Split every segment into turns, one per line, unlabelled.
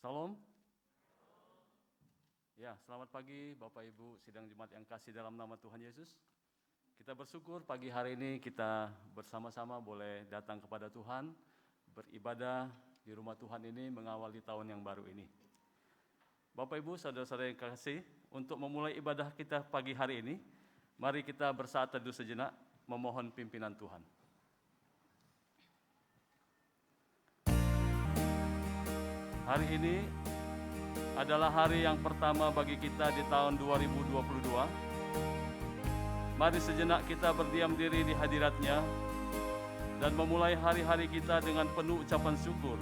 Salam. Ya, selamat pagi Bapak Ibu sidang Jemaat yang kasih dalam nama Tuhan Yesus. Kita bersyukur pagi hari ini kita bersama-sama boleh datang kepada Tuhan, beribadah di rumah Tuhan ini mengawali tahun yang baru ini. Bapak Ibu, saudara-saudara yang kasih, untuk memulai ibadah kita pagi hari ini, mari kita bersaat teduh sejenak memohon pimpinan Tuhan. Hari ini adalah hari yang pertama bagi kita di tahun 2022. Mari sejenak kita berdiam diri di hadirat-Nya dan memulai hari-hari kita dengan penuh ucapan syukur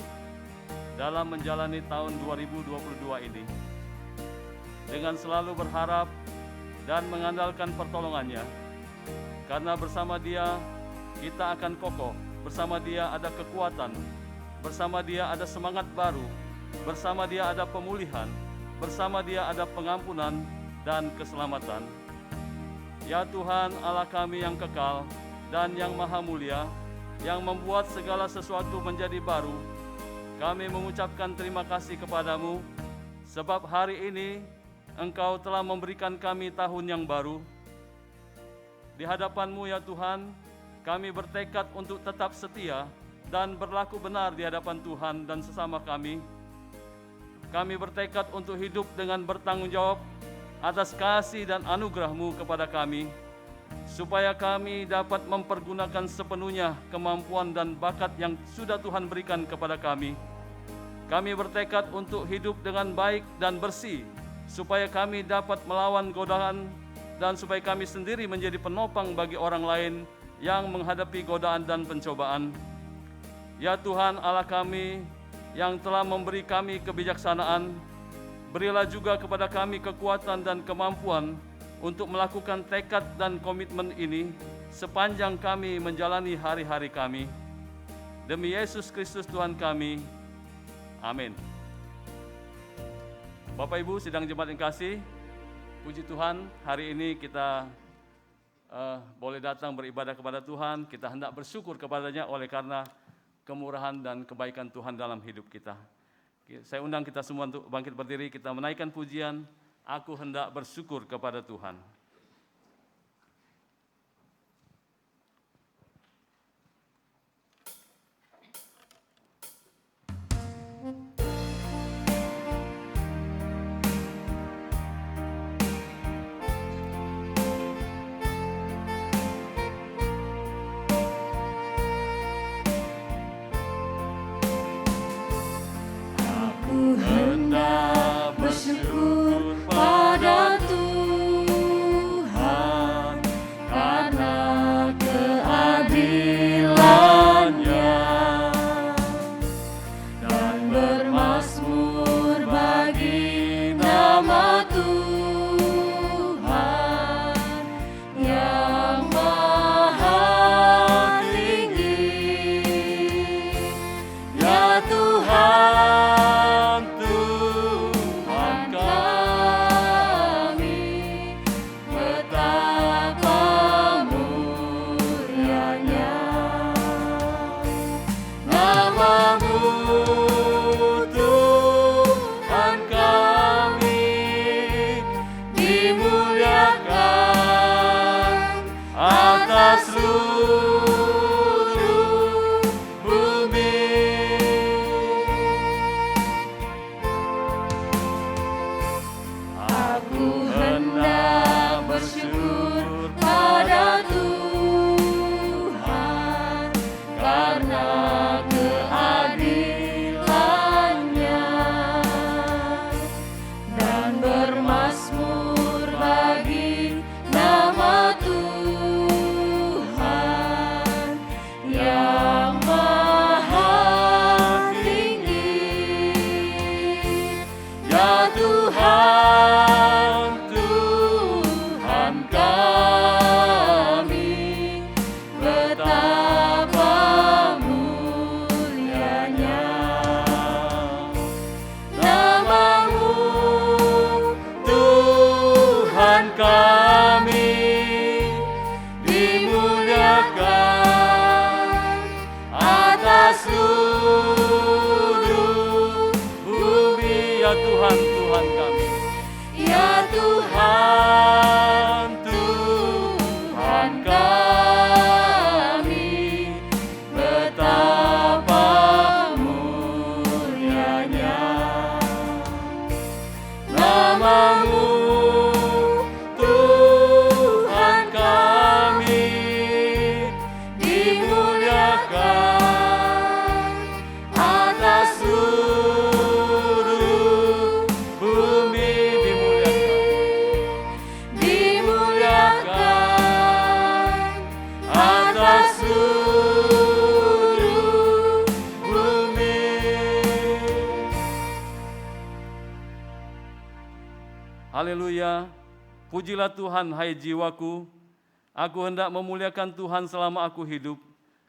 dalam menjalani tahun 2022 ini. Dengan selalu berharap dan mengandalkan pertolongan-Nya, karena bersama Dia kita akan kokoh, bersama Dia ada kekuatan, bersama Dia ada semangat baru, bersama Dia ada pemulihan, bersama Dia ada pengampunan dan keselamatan. Ya Tuhan Allah kami yang kekal dan yang maha mulia, yang membuat segala sesuatu menjadi baru, kami mengucapkan terima kasih kepadamu, sebab hari ini Engkau telah memberikan kami tahun yang baru. Di hadapan-Mu ya Tuhan, kami bertekad untuk tetap setia dan berlaku benar di hadapan Tuhan dan sesama kami. Kami bertekad untuk hidup dengan bertanggung jawab atas kasih dan anugerah-Mu kepada kami, supaya kami dapat mempergunakan sepenuhnya kemampuan dan bakat yang sudah Tuhan berikan kepada kami. Kami bertekad untuk hidup dengan baik dan bersih, supaya kami dapat melawan godaan dan supaya kami sendiri menjadi penopang bagi orang lain yang menghadapi godaan dan pencobaan. Ya Tuhan Allah kami, yang telah memberi kami kebijaksanaan, berilah juga kepada kami kekuatan dan kemampuan untuk melakukan tekad dan komitmen ini sepanjang kami menjalani hari-hari kami. Demi Yesus Kristus Tuhan kami, amin. Bapak Ibu sidang jemaat yang kasih, puji Tuhan, hari ini kita boleh datang beribadah kepada Tuhan. Kita hendak bersyukur kepada-Nya oleh karena kemurahan dan kebaikan Tuhan dalam hidup kita. Saya undang kita semua untuk bangkit berdiri, kita menaikkan pujian, aku hendak bersyukur kepada Tuhan.
Hendak bersyukur pada Tuhan.
Tuhan, Tuhan kami.
Ya Tuhan, Tuhan kami, betapa mulianya nama-Mu, Tuhan kami, dimuliakan atas seluruh bumi, dimuliakan atas seluruh bumi.
Haleluya. Pujilah Tuhan, hai jiwaku. Aku hendak memuliakan Tuhan selama aku hidup,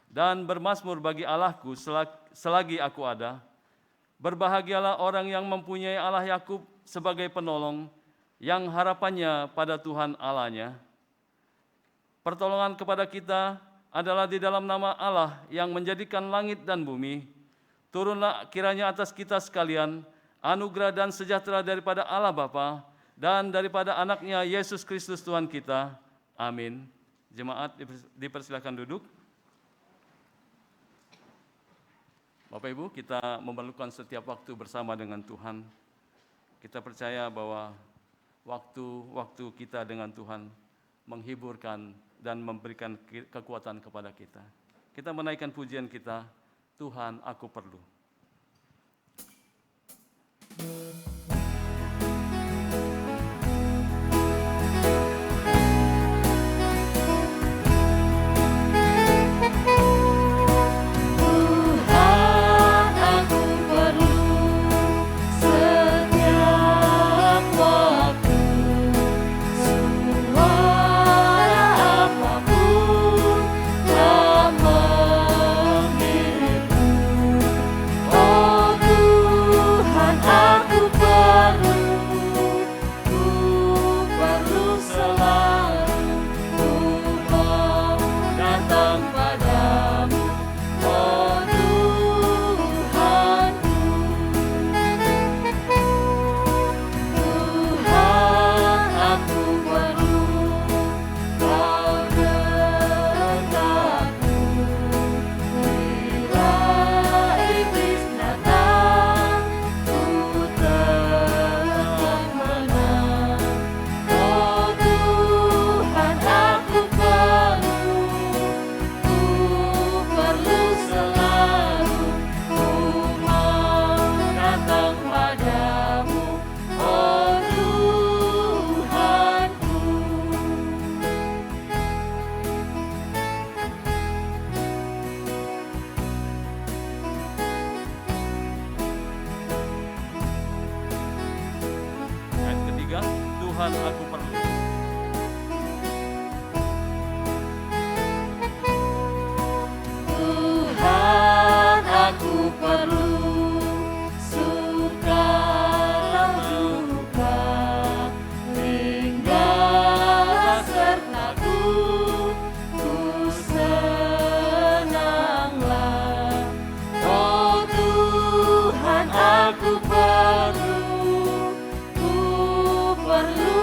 dan bermazmur bagi Allahku selagi aku ada. Berbahagialah orang yang mempunyai Allah Yakub sebagai penolong, yang harapannya pada Tuhan Allahnya. Pertolongan kepada kita adalah di dalam nama Allah yang menjadikan langit dan bumi. Turunlah kiranya atas kita sekalian anugerah dan sejahtera daripada Allah Bapa dan daripada anaknya Yesus Kristus Tuhan kita. Amin. Jemaat dipersilakan duduk. Bapak Ibu, kita memerlukan setiap waktu bersama dengan Tuhan. Kita percaya bahwa waktu-waktu kita dengan Tuhan menghiburkan dan memberikan kekuatan kepada kita. Kita menaikkan pujian kita, Tuhan aku perlu. Tuhan aku perlu.
Tuhan aku perlu, suka duka, tinggal sertaku, ku senanglah. Oh Tuhan aku perlu,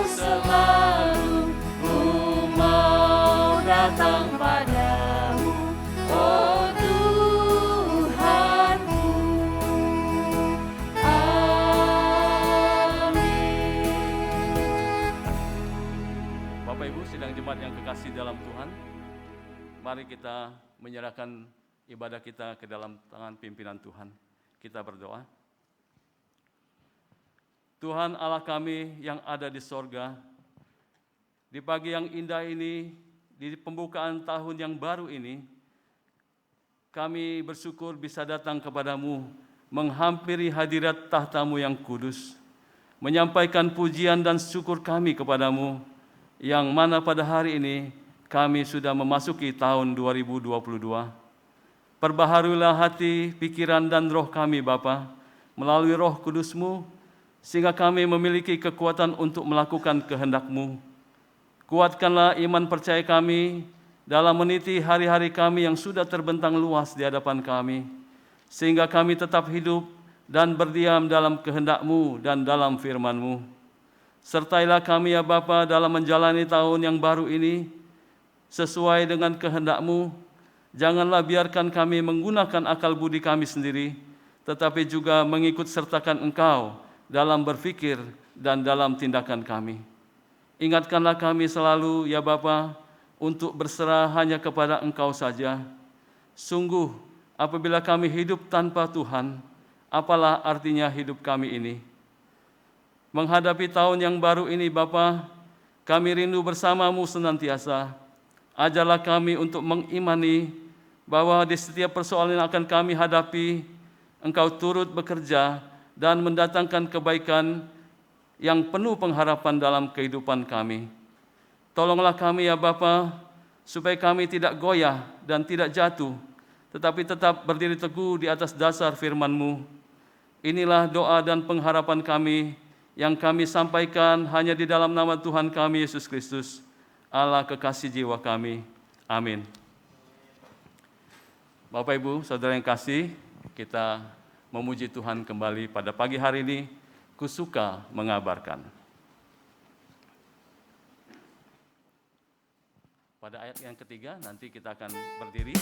selalu ku mau datang padamu, oh Tuhanku. Amin.
Bapak Ibu sidang jemaat yang kekasih dalam Tuhan, mari kita menyerahkan ibadah kita ke dalam tangan pimpinan Tuhan. Kita berdoa. Tuhan Allah kami yang ada di sorga, di pagi yang indah ini, di pembukaan tahun yang baru ini, kami bersyukur bisa datang kepadamu, menghampiri hadirat tahta-Mu yang kudus, menyampaikan pujian dan syukur kami kepadamu, yang mana pada hari ini kami sudah memasuki tahun 2022. Perbaharuilah hati, pikiran, dan roh kami Bapa, melalui roh kudus-Mu, sehingga kami memiliki kekuatan untuk melakukan kehendak-Mu. Kuatkanlah iman percaya kami dalam meniti hari-hari kami yang sudah terbentang luas di hadapan kami, sehingga kami tetap hidup dan berdiam dalam kehendak-Mu dan dalam firman-Mu. Sertailah kami ya Bapa dalam menjalani tahun yang baru ini sesuai dengan kehendak-Mu. Janganlah biarkan kami menggunakan akal budi kami sendiri, tetapi juga mengikut sertakan Engkau dalam berfikir dan dalam tindakan kami. Ingatkanlah kami selalu ya Bapa untuk berserah hanya kepada Engkau saja. Sungguh apabila kami hidup tanpa Tuhan, apalah artinya hidup kami ini? Menghadapi tahun yang baru ini Bapa, kami rindu bersama-Mu senantiasa. Ajarlah kami untuk mengimani bahwa di setiap persoalan yang akan kami hadapi, Engkau turut bekerja dan mendatangkan kebaikan yang penuh pengharapan dalam kehidupan kami. Tolonglah kami ya Bapa, supaya kami tidak goyah dan tidak jatuh, tetapi tetap berdiri teguh di atas dasar firman-Mu. Inilah doa dan pengharapan kami yang kami sampaikan hanya di dalam nama Tuhan kami Yesus Kristus, Allah kekasih jiwa kami. Amin. Bapak Ibu, Saudara yang kasih, kita memuji Tuhan kembali pada pagi hari ini. Kusuka mengabarkan. Pada ayat yang ketiga nanti kita akan berdiri.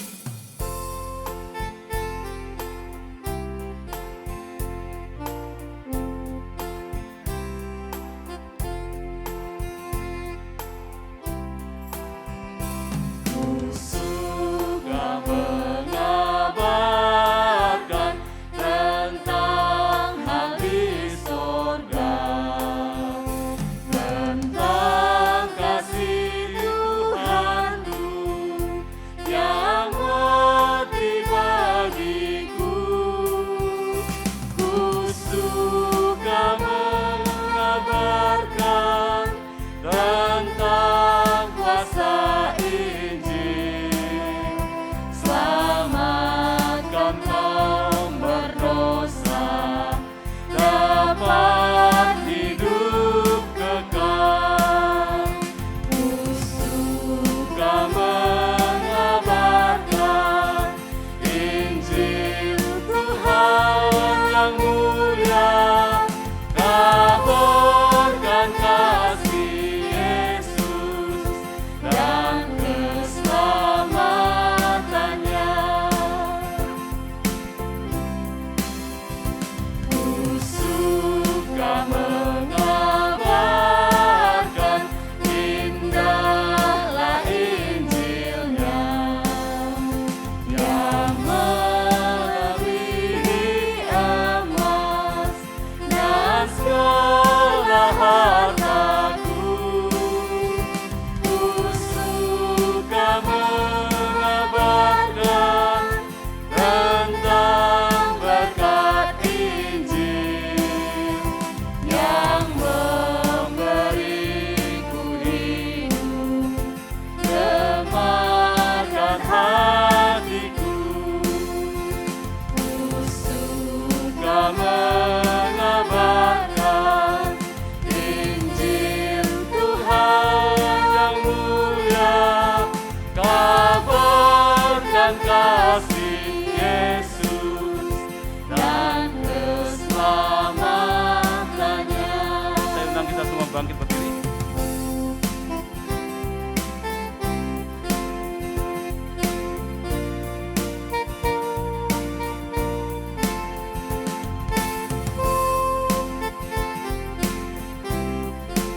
Bangkit berdiri.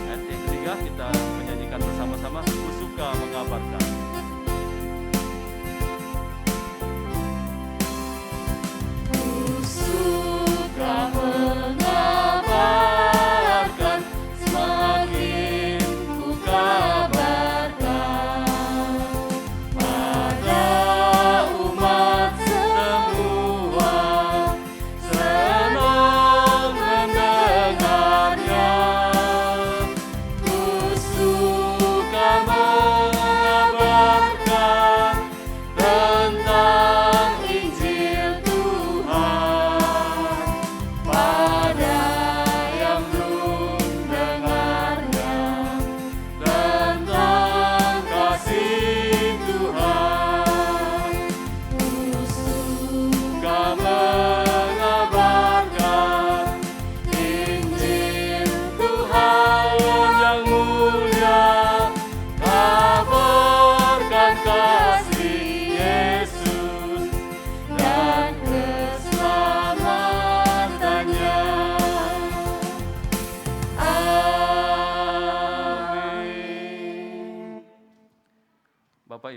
Ayat yang ketiga kita menyanyikan bersama-sama, Kusuka mengabarkan.
Kusuka mengabarkan semakin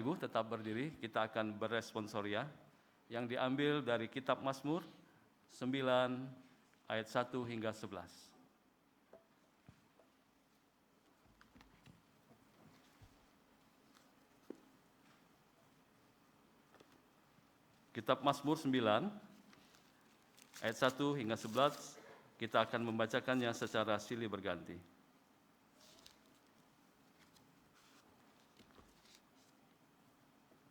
Teguh tetap berdiri, kita akan beresponsoria yang diambil dari kitab Mazmur 9 ayat 1 hingga 11. Kitab Mazmur 9 ayat 1 hingga 11, kita akan membacakannya secara silih berganti.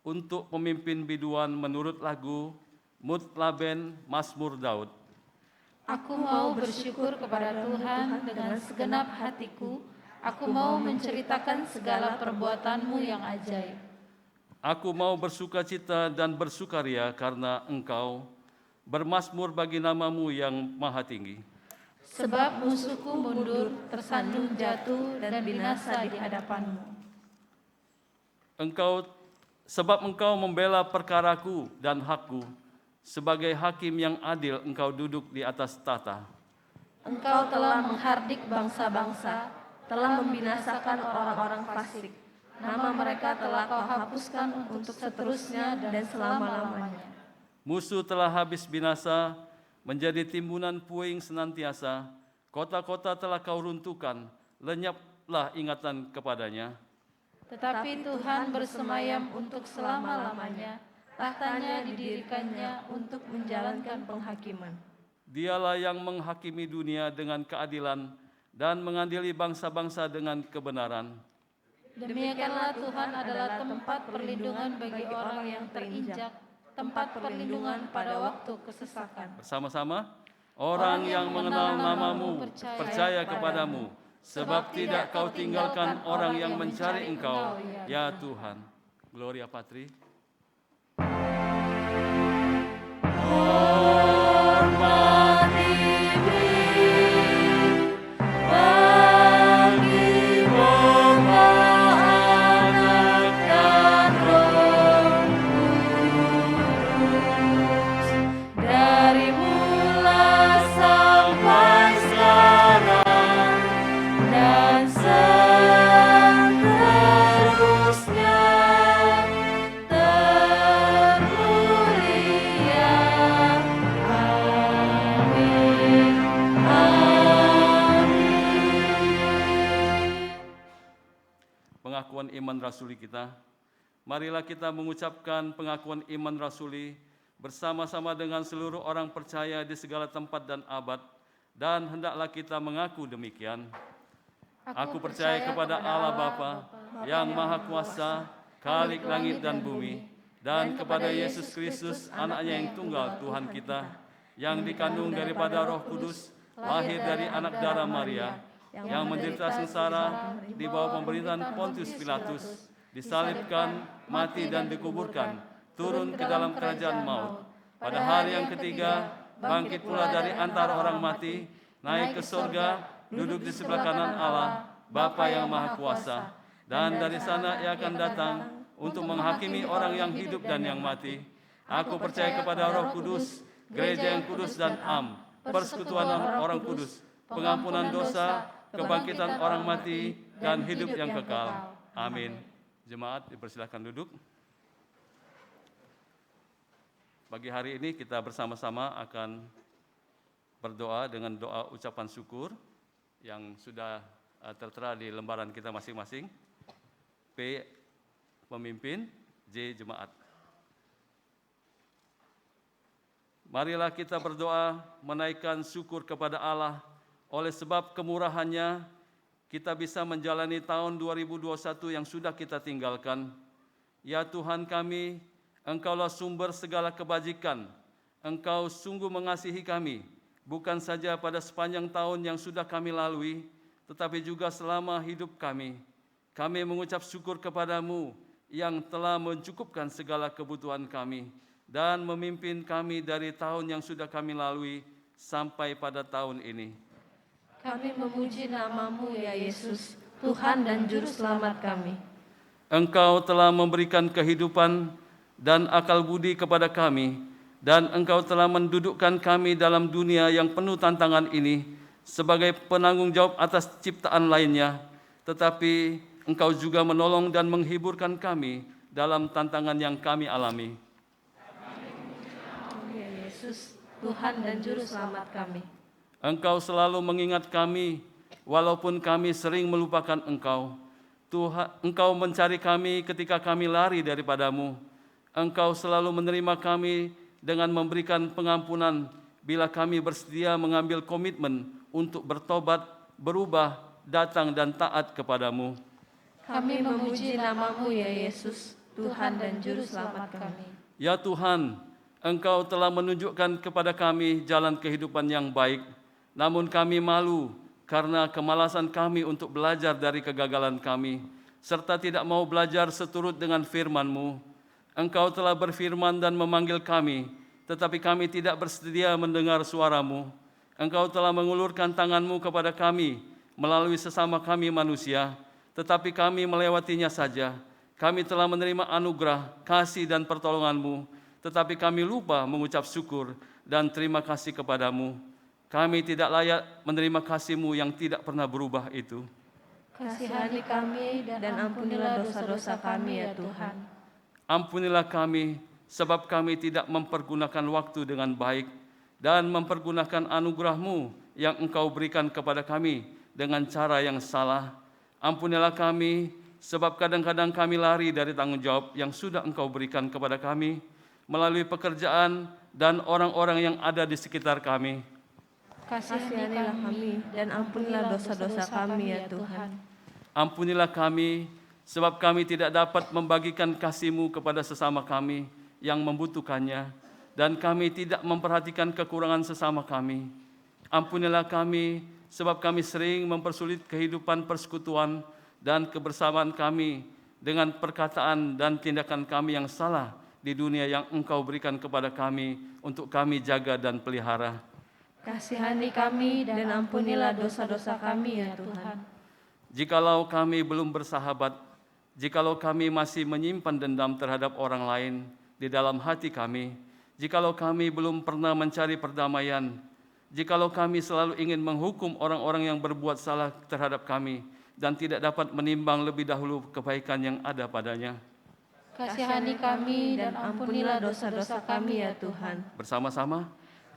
Untuk pemimpin biduan menurut lagu Mutlaben Mazmur Daud.
Aku mau bersyukur kepada Tuhan dengan segenap hatiku. Aku mau menceritakan segala perbuatan-Mu yang ajaib.
Aku mau bersukacita dan bersukaria karena Engkau, bermazmur bagi nama-Mu yang maha tinggi.
Sebab musuhku mundur, tersandung jatuh, dan binasa di hadapan-Mu.
Sebab Engkau membela perkaraku dan hakku, sebagai hakim yang adil Engkau duduk di atas tahta.
Engkau telah menghardik bangsa-bangsa, telah membinasakan orang-orang fasik. Nama mereka telah Kau hapuskan untuk seterusnya dan selama-lamanya.
Musuh telah habis binasa, menjadi timbunan puing senantiasa. Kota-kota telah Kau runtuhkan, lenyaplah ingatan kepadanya.
Tetapi Tuhan bersemayam untuk selama-lamanya, tahtanya didirikannya untuk menjalankan penghakiman.
Dialah yang menghakimi dunia dengan keadilan dan mengadili bangsa-bangsa dengan kebenaran.
Demikianlah Tuhan adalah tempat perlindungan bagi orang yang terinjak, tempat perlindungan pada waktu kesesakan.
Bersama-sama, orang yang mengenal nama-Mu percaya kepadamu, sebab tidak Kau tinggalkan orang yang mencari Engkau, ya Tuhan. Gloria Patri. Pengakuan iman rasuli kita. Marilah kita mengucapkan pengakuan iman rasuli bersama-sama dengan seluruh orang percaya di segala tempat dan abad, dan hendaklah kita mengaku demikian. Aku percaya kepada Allah Bapa yang Maha Kuasa, Khalik langit dan bumi, dan kepada Yesus Kristus, Anaknya yang tunggal Tuhan kita, yang dikandung daripada Roh Kudus, lahir dari anak darah Maria, yang menderita sengsara di bawah pemerintahan Pontius Pilatus, disalibkan, mati dan dikuburkan, turun ke dalam kerajaan maut. Pada hari yang ketiga, bangkit pula dari antara orang mati, naik ke surga, duduk di sebelah kanan Allah, Bapa yang Maha Kuasa. Dan dari sana Ia akan datang untuk menghakimi orang yang hidup dan yang mati. Aku percaya kepada Roh Kudus, gereja yang kudus dan am, persekutuan orang kudus, pengampunan dosa, kebangkitan orang mati, dan hidup yang kekal. Amin. Jemaat dipersilakan duduk. Pagi hari ini kita bersama-sama akan berdoa dengan doa ucapan syukur yang sudah tertera di lembaran kita masing-masing. P. Pemimpin, J. Jemaat. Marilah kita berdoa menaikkan syukur kepada Allah. Oleh sebab kemurahan-Nya, kita bisa menjalani tahun 2021 yang sudah kita tinggalkan. Ya Tuhan kami, Engkaulah sumber segala kebajikan. Engkau sungguh mengasihi kami, bukan saja pada sepanjang tahun yang sudah kami lalui, tetapi juga selama hidup kami. Kami mengucap syukur kepada-Mu yang telah mencukupkan segala kebutuhan kami dan memimpin kami dari tahun yang sudah kami lalui sampai pada tahun ini.
Kami memuji nama-Mu, ya Yesus, Tuhan dan Juru Selamat kami.
Engkau telah memberikan kehidupan dan akal budi kepada kami, dan Engkau telah mendudukkan kami dalam dunia yang penuh tantangan ini sebagai penanggung jawab atas ciptaan lainnya, tetapi Engkau juga menolong dan menghiburkan kami dalam tantangan yang kami alami.
Ya Yesus, Tuhan dan Juru Selamat kami.
Engkau selalu mengingat kami, walaupun kami sering melupakan Engkau. Tuhan, Engkau mencari kami ketika kami lari daripadamu. Engkau selalu menerima kami dengan memberikan pengampunan bila kami bersedia mengambil komitmen untuk bertobat, berubah, datang dan taat kepadamu.
Kami memuji nama-Mu ya Yesus, Tuhan dan Juru Selamat kami.
Ya Tuhan, Engkau telah menunjukkan kepada kami jalan kehidupan yang baik, namun kami malu karena kemalasan kami untuk belajar dari kegagalan kami, serta tidak mau belajar seturut dengan firman-Mu. Engkau telah berfirman dan memanggil kami, tetapi kami tidak bersedia mendengar suara-Mu. Engkau telah mengulurkan tangan-Mu kepada kami melalui sesama kami manusia, tetapi kami melewatinya saja. Kami telah menerima anugerah, kasih dan pertolongan-Mu, tetapi kami lupa mengucap syukur dan terima kasih kepadamu. Kami tidak layak menerima kasih-Mu yang tidak pernah berubah itu.
Kasihani kami dan ampunilah dosa-dosa kami ya Tuhan.
Ampunilah kami, sebab kami tidak mempergunakan waktu dengan baik dan mempergunakan anugerah-Mu yang Engkau berikan kepada kami dengan cara yang salah. Ampunilah kami, sebab kadang-kadang kami lari dari tanggung jawab yang sudah Engkau berikan kepada kami melalui pekerjaan dan orang-orang yang ada di sekitar kami.
Kasihanilah kami dan ampunilah dosa-dosa kami ya Tuhan.
Ampunilah kami, sebab kami tidak dapat membagikan kasih-Mu kepada sesama kami yang membutuhkannya, dan kami tidak memperhatikan kekurangan sesama kami. Ampunilah kami, sebab kami sering mempersulit kehidupan persekutuan dan kebersamaan kami dengan perkataan dan tindakan kami yang salah di dunia yang Engkau berikan kepada kami untuk kami jaga dan pelihara.
Kasihani kami dan ampunilah dosa-dosa kami ya Tuhan.
Jikalau kami belum bersahabat, jikalau kami masih menyimpan dendam terhadap orang lain di dalam hati kami, jikalau kami belum pernah mencari perdamaian, jikalau kami selalu ingin menghukum orang-orang yang berbuat salah terhadap kami dan tidak dapat menimbang lebih dahulu kebaikan yang ada padanya.
Kasihani kami dan ampunilah dosa-dosa kami ya Tuhan.
Bersama-sama,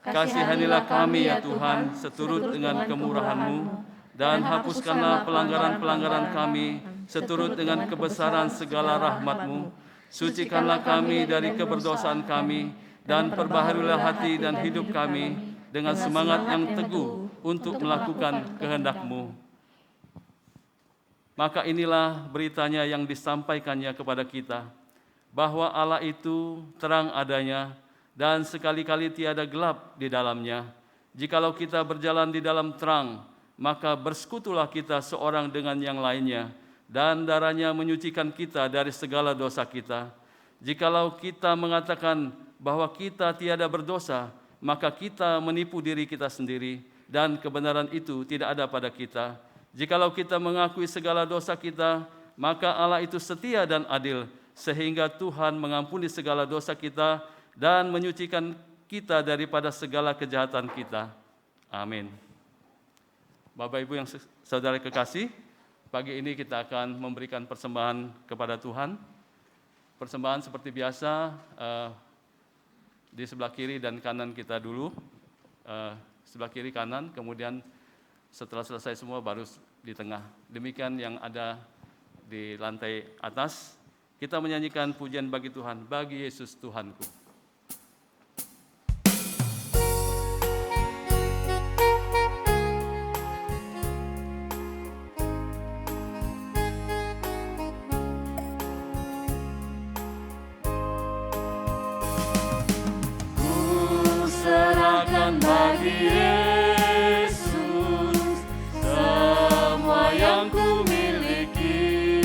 kasihanilah kami ya Tuhan seturut dengan kemurahan-Mu, dan hapuskanlah pelanggaran-pelanggaran kami seturut dengan kebesaran segala rahmat-Mu. Sucikanlah kami dari keberdosaan kami, dan perbaharuilah hati dan hidup kami dengan semangat yang teguh untuk melakukan kehendak-Mu. Maka inilah beritanya yang disampaikannya kepada kita, bahwa Allah itu terang adanya, dan sekali-kali tiada gelap di dalamnya. Jikalau kita berjalan di dalam terang, maka bersekutulah kita seorang dengan yang lainnya, dan darahnya menyucikan kita dari segala dosa kita. Jikalau kita mengatakan bahwa kita tiada berdosa, maka kita menipu diri kita sendiri, dan kebenaran itu tidak ada pada kita. Jikalau kita mengakui segala dosa kita, maka Allah itu setia dan adil, sehingga Tuhan mengampuni segala dosa kita dan menyucikan kita daripada segala kejahatan kita. Amin. Bapak Ibu yang saudara kekasih, pagi ini kita akan memberikan persembahan kepada Tuhan. Persembahan seperti biasa di sebelah kiri dan kanan kita dulu, sebelah kiri kanan, kemudian setelah selesai semua baru di tengah. Demikian yang ada di lantai atas. Kita menyanyikan pujian bagi Tuhan, bagi Yesus Tuhanku. Bagi Yesus semua yang ku miliki,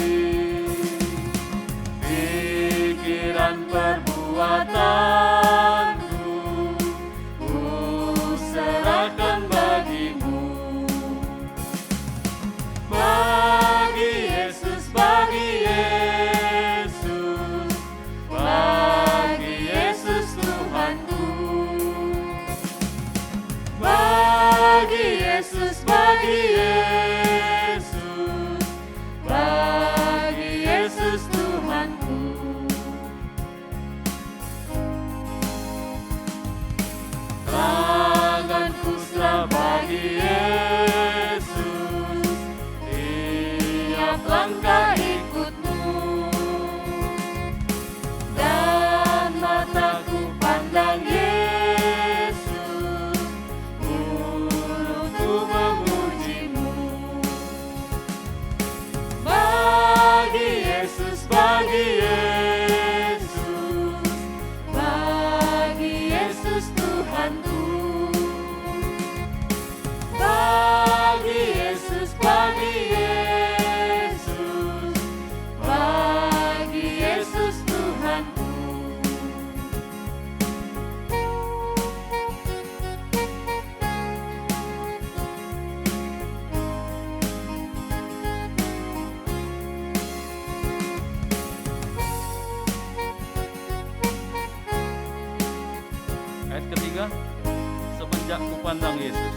pikiran perbuatanku ku serahkan bagimu. Bagi Yesus, bagi Yesus, bagi Yesus Tuhanku. Bagi Yesus, bagi Yesus, bagi Yesus Tuhanku. ketiga, semenjak kupandang Yesus.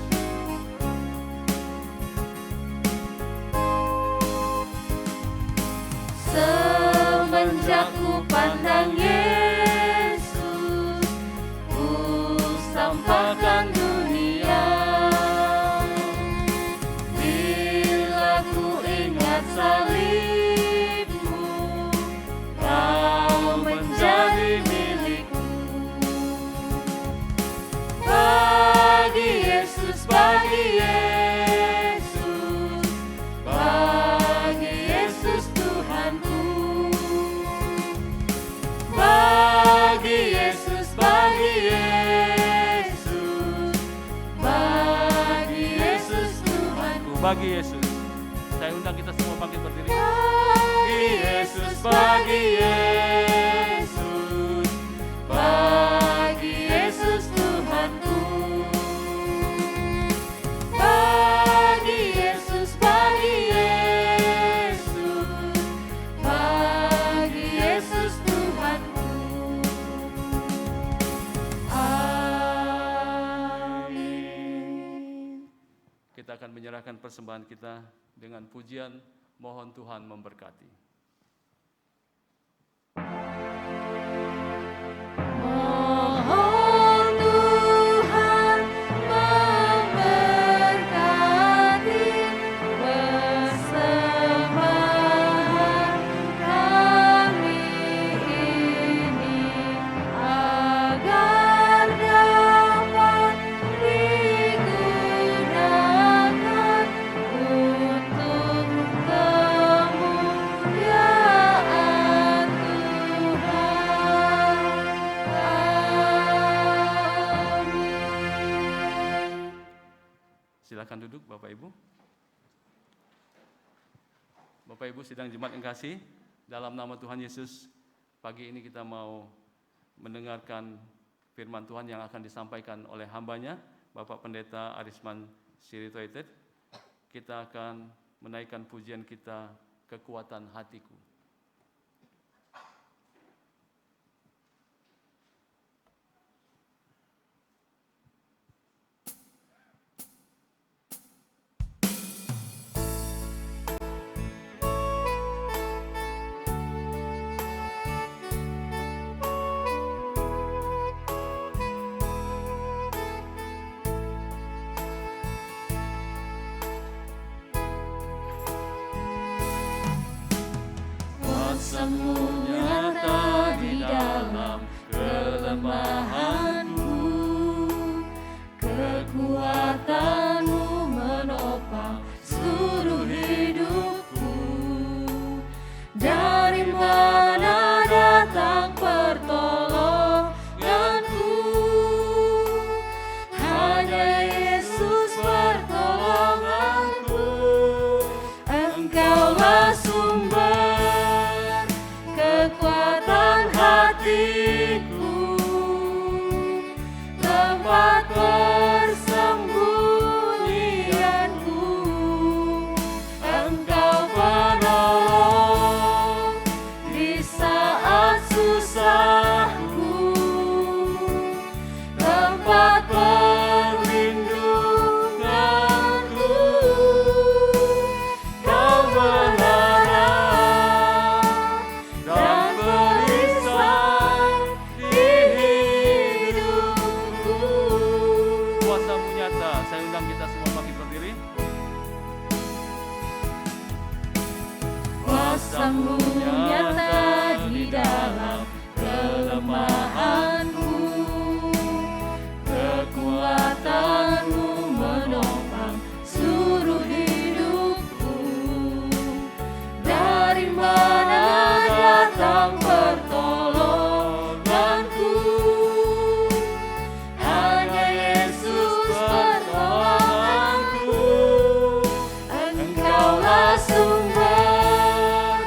Semenjak kupandang Yesus, ku sampaikan dunia. Bila ku ingat salibmu, kau menjadi milikku. Bagi Yesus, bagi Yesus, bagi Yesus Tuhanku. Bagi Yesus, bagi Yesus, bagi Yesus Tuhanku.
Bagi Yesus. Saya undang kita semua bangkit berdiri.
Bagi Yesus, bagi Yesus, bagi Yesus Tuhanku. Bagi Yesus, bagi Yesus, bagi Yesus Tuhanku. Amin.
Kita akan menyerahkan persembahan kita dengan pujian, mohon Tuhan memberkati.
Mohon Tuhan memberkati persembahan kami ini, agar dapat digunakan untuk kemuliaan Tuhan. Amin.
Silakan duduk Bapak Ibu. Bapak Ibu sidang jemaat yang kasih, dalam nama Tuhan Yesus, pagi ini kita mau mendengarkan firman Tuhan yang akan disampaikan oleh hambanya, Bapak Pendeta Arisman Siritoitet. Kita akan menaikkan pujian kita, Kekuatan Hatiku.
Kuasa-Mu nyata di dalam kelemahanku, kekuatan-Mu menopang seluruh hidupku. Dari mana datang pertolonganku? Hanya Yesus pertolonganku. Engkaulah sumber kekuatan hatiku, tempat persembunyianku. Engkau penolong di saat susahku, tempat perlindunganku. Kau melarang dan perisai di hidupku.
Kuasa-Mu nyata, saya undang kita semua bangkit berdiri.
Kuasa-Mu nyata di dalam kelemahanku, kekuatan-Mu menopang seluruh hidupku. Dari mana datang pertolonganku? Hanya Yesus pertolonganku. Engkaulah sumber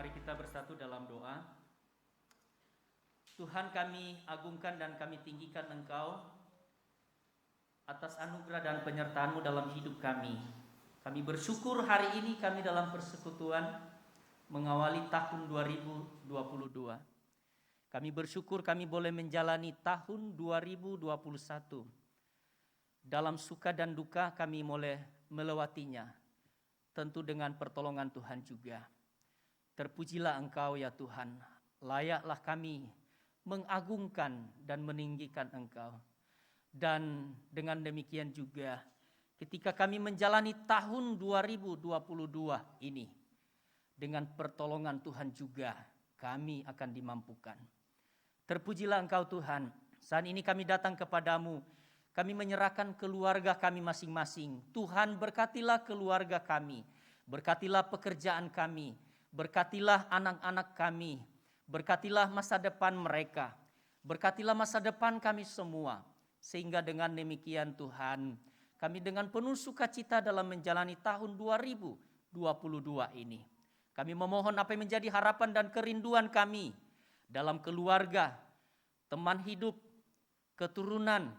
Mari kita bersatu dalam doa. Tuhan, kami agungkan dan kami tinggikan Engkau atas anugerah dan penyertaan-Mu dalam hidup kami. Kami bersyukur hari ini kami dalam persekutuan mengawali tahun 2022. Kami bersyukur kami boleh menjalani tahun 2021. Dalam suka dan duka kami boleh melewatinya, tentu dengan pertolongan Tuhan juga. Terpujilah Engkau ya Tuhan, layaklah kami mengagungkan dan meninggikan Engkau. Dan dengan demikian juga ketika kami menjalani tahun 2022 ini, dengan pertolongan Tuhan juga kami akan dimampukan. Terpujilah Engkau Tuhan, saat ini kami datang kepadamu, kami menyerahkan keluarga kami masing-masing. Tuhan, berkatilah keluarga kami, berkatilah pekerjaan kami, berkatilah anak-anak kami, berkatilah masa depan mereka, berkatilah masa depan kami semua. Sehingga dengan demikian Tuhan, kami dengan penuh sukacita dalam menjalani tahun 2022 ini. Kami memohon apa yang menjadi harapan dan kerinduan kami dalam keluarga, teman hidup, keturunan,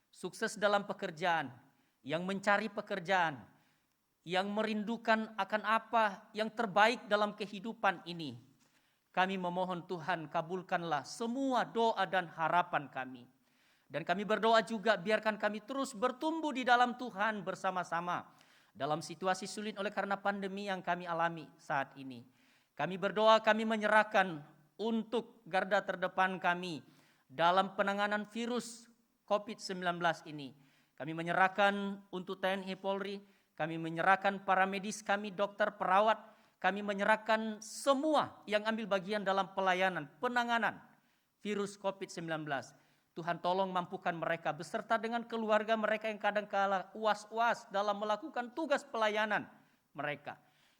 sukses dalam pekerjaan, yang mencari pekerjaan, yang merindukan akan apa yang terbaik dalam kehidupan ini. Kami memohon Tuhan, kabulkanlah semua doa dan harapan kami. Dan kami berdoa juga biarkan kami terus bertumbuh di dalam Tuhan bersama-sama dalam situasi sulit oleh karena pandemi yang kami alami saat ini. Kami berdoa, kami menyerahkan untuk garda terdepan kami dalam penanganan virus COVID-19 ini. Kami menyerahkan untuk TNI Polri, kami menyerahkan para medis kami, dokter, perawat, kami menyerahkan semua yang ambil bagian dalam pelayanan, penanganan virus COVID-19. Tuhan tolong mampukan mereka beserta dengan keluarga mereka yang kadang-kala was-was dalam melakukan tugas pelayanan mereka.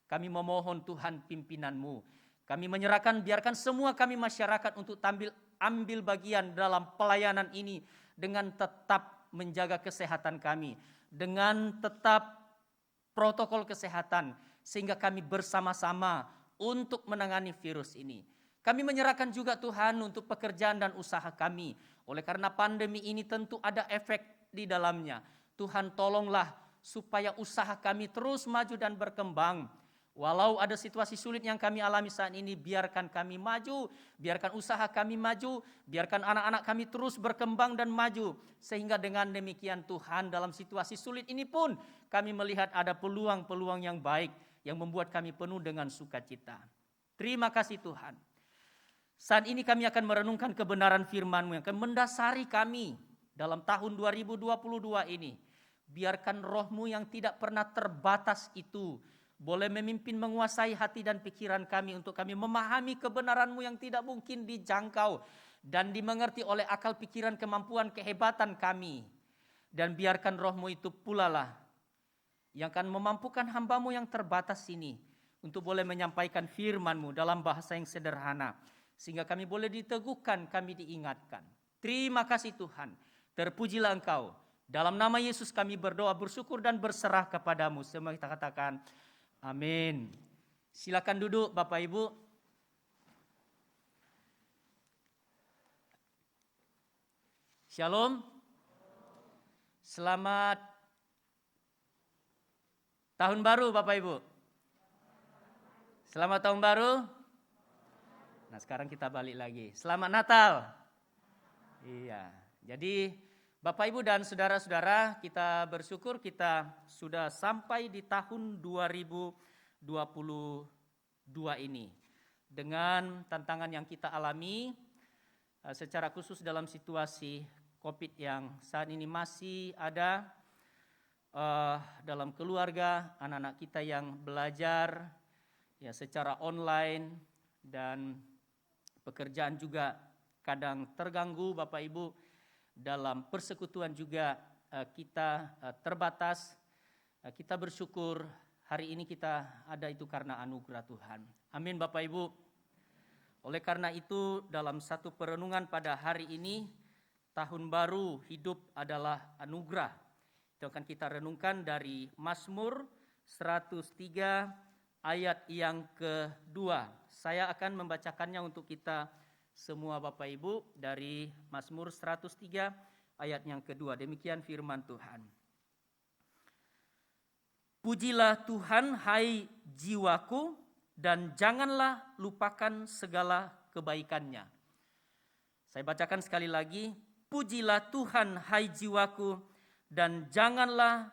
Kami memohon Tuhan pimpinan-Mu. Kami menyerahkan, biarkan semua kami masyarakat untuk ambil bagian dalam pelayanan ini dengan tetap menjaga kesehatan kami, dengan tetap protokol kesehatan, sehingga kami bersama-sama untuk menangani virus ini. Kami menyerahkan juga Tuhan untuk pekerjaan dan usaha kami. Oleh karena pandemi ini tentu ada efek di dalamnya. Tuhan tolonglah supaya usaha kami terus maju dan berkembang. Walau ada situasi sulit yang kami alami saat ini, biarkan kami maju, biarkan usaha kami maju, biarkan anak-anak kami terus berkembang dan maju. Sehingga dengan demikian Tuhan, dalam situasi sulit ini pun kami melihat ada peluang-peluang yang baik yang membuat kami penuh dengan sukacita. Terima kasih Tuhan. Saat ini kami akan merenungkan kebenaran firman-Mu yang akan mendasari kami dalam tahun 2022 ini. Biarkan Roh-Mu yang tidak pernah terbatas itu boleh memimpin, menguasai hati dan pikiran kami untuk kami memahami kebenaran-Mu yang tidak mungkin dijangkau dan dimengerti oleh akal pikiran, kemampuan, kehebatan kami. Dan biarkan Roh-Mu itu pula lah yang akan memampukan hamba-Mu yang terbatas ini untuk boleh menyampaikan firman-Mu dalam bahasa yang sederhana, sehingga kami boleh diteguhkan, kami diingatkan. Terima kasih Tuhan. Terpujilah Engkau. Dalam nama Yesus kami berdoa, bersyukur dan berserah kepadamu. Semua kita katakan amin. Silakan duduk Bapak Ibu. Shalom. Selamat tahun baru Bapak Ibu. Selamat tahun baru. Nah sekarang kita balik lagi. Selamat Natal. Iya. Jadi Bapak Ibu dan saudara-saudara, kita bersyukur kita sudah sampai di tahun 2022 ini. Dengan tantangan yang kita alami secara khusus dalam situasi COVID yang saat ini masih ada dalam keluarga, anak-anak kita yang belajar ya secara online dan pekerjaan juga kadang terganggu Bapak Ibu, dalam persekutuan juga kita terbatas. Kita bersyukur hari ini kita ada itu karena anugerah Tuhan. Amin Bapak Ibu. Oleh karena itu dalam satu perenungan pada hari ini, tahun baru hidup adalah anugerah. Itu akan kita renungkan dari Mazmur 103 ayat yang kedua Saya akan membacakannya untuk kita semua Bapak Ibu dari Mazmur 103 ayat yang kedua. Demikian firman Tuhan. Pujilah Tuhan hai jiwaku, dan janganlah lupakan segala kebaikannya. Saya bacakan sekali lagi. Pujilah Tuhan hai jiwaku, dan janganlah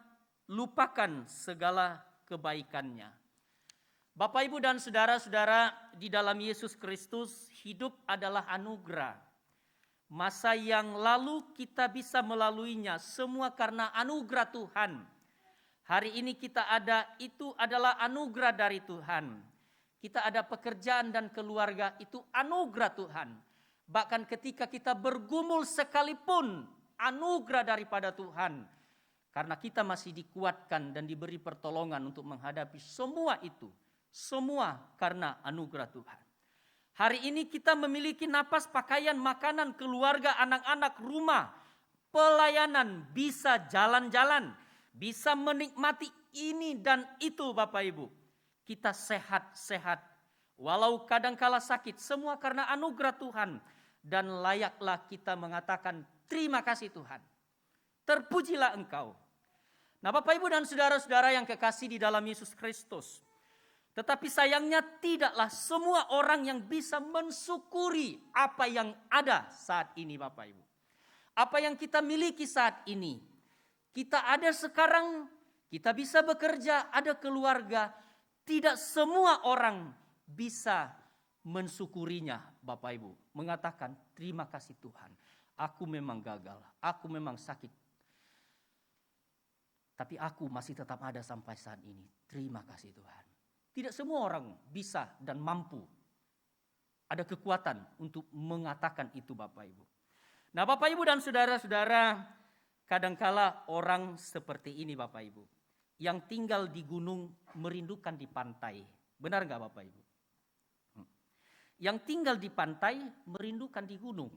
lupakan segala kebaikannya. Bapak, Ibu, dan saudara-saudara, di dalam Yesus Kristus hidup adalah anugerah. Masa yang lalu kita bisa melaluinya semua karena anugerah Tuhan. Hari ini kita ada, itu adalah anugerah dari Tuhan. Kita ada pekerjaan dan keluarga, itu anugerah Tuhan. Bahkan ketika kita bergumul sekalipun, anugerah daripada Tuhan. Karena kita masih dikuatkan dan diberi pertolongan untuk menghadapi semua itu. Semua karena anugerah Tuhan. Hari ini kita memiliki napas, pakaian, makanan, keluarga, anak-anak, rumah, pelayanan, bisa jalan-jalan, bisa menikmati ini dan itu Bapak Ibu. Kita sehat-sehat, walau kadangkala sakit, semua karena anugerah Tuhan. Dan layaklah kita mengatakan terima kasih Tuhan. Terpujilah Engkau. Nah Bapak Ibu dan saudara-saudara yang kekasih di dalam Yesus Kristus. Tetapi sayangnya tidaklah semua orang yang bisa mensyukuri apa yang ada saat ini Bapak Ibu. Apa yang kita miliki saat ini. Kita ada sekarang, kita bisa bekerja, ada keluarga. Tidak semua orang bisa mensyukurinya Bapak Ibu. Mengatakan terima kasih Tuhan. Aku memang gagal, aku memang sakit. Tapi aku masih tetap ada sampai saat ini. Terima kasih Tuhan. Tidak semua orang bisa dan mampu. Ada kekuatan untuk mengatakan itu Bapak Ibu. Nah Bapak Ibu dan saudara-saudara, kadangkala orang seperti ini Bapak Ibu. Yang tinggal di gunung merindukan di pantai. Benar gak Bapak Ibu? Yang tinggal di pantai merindukan di gunung.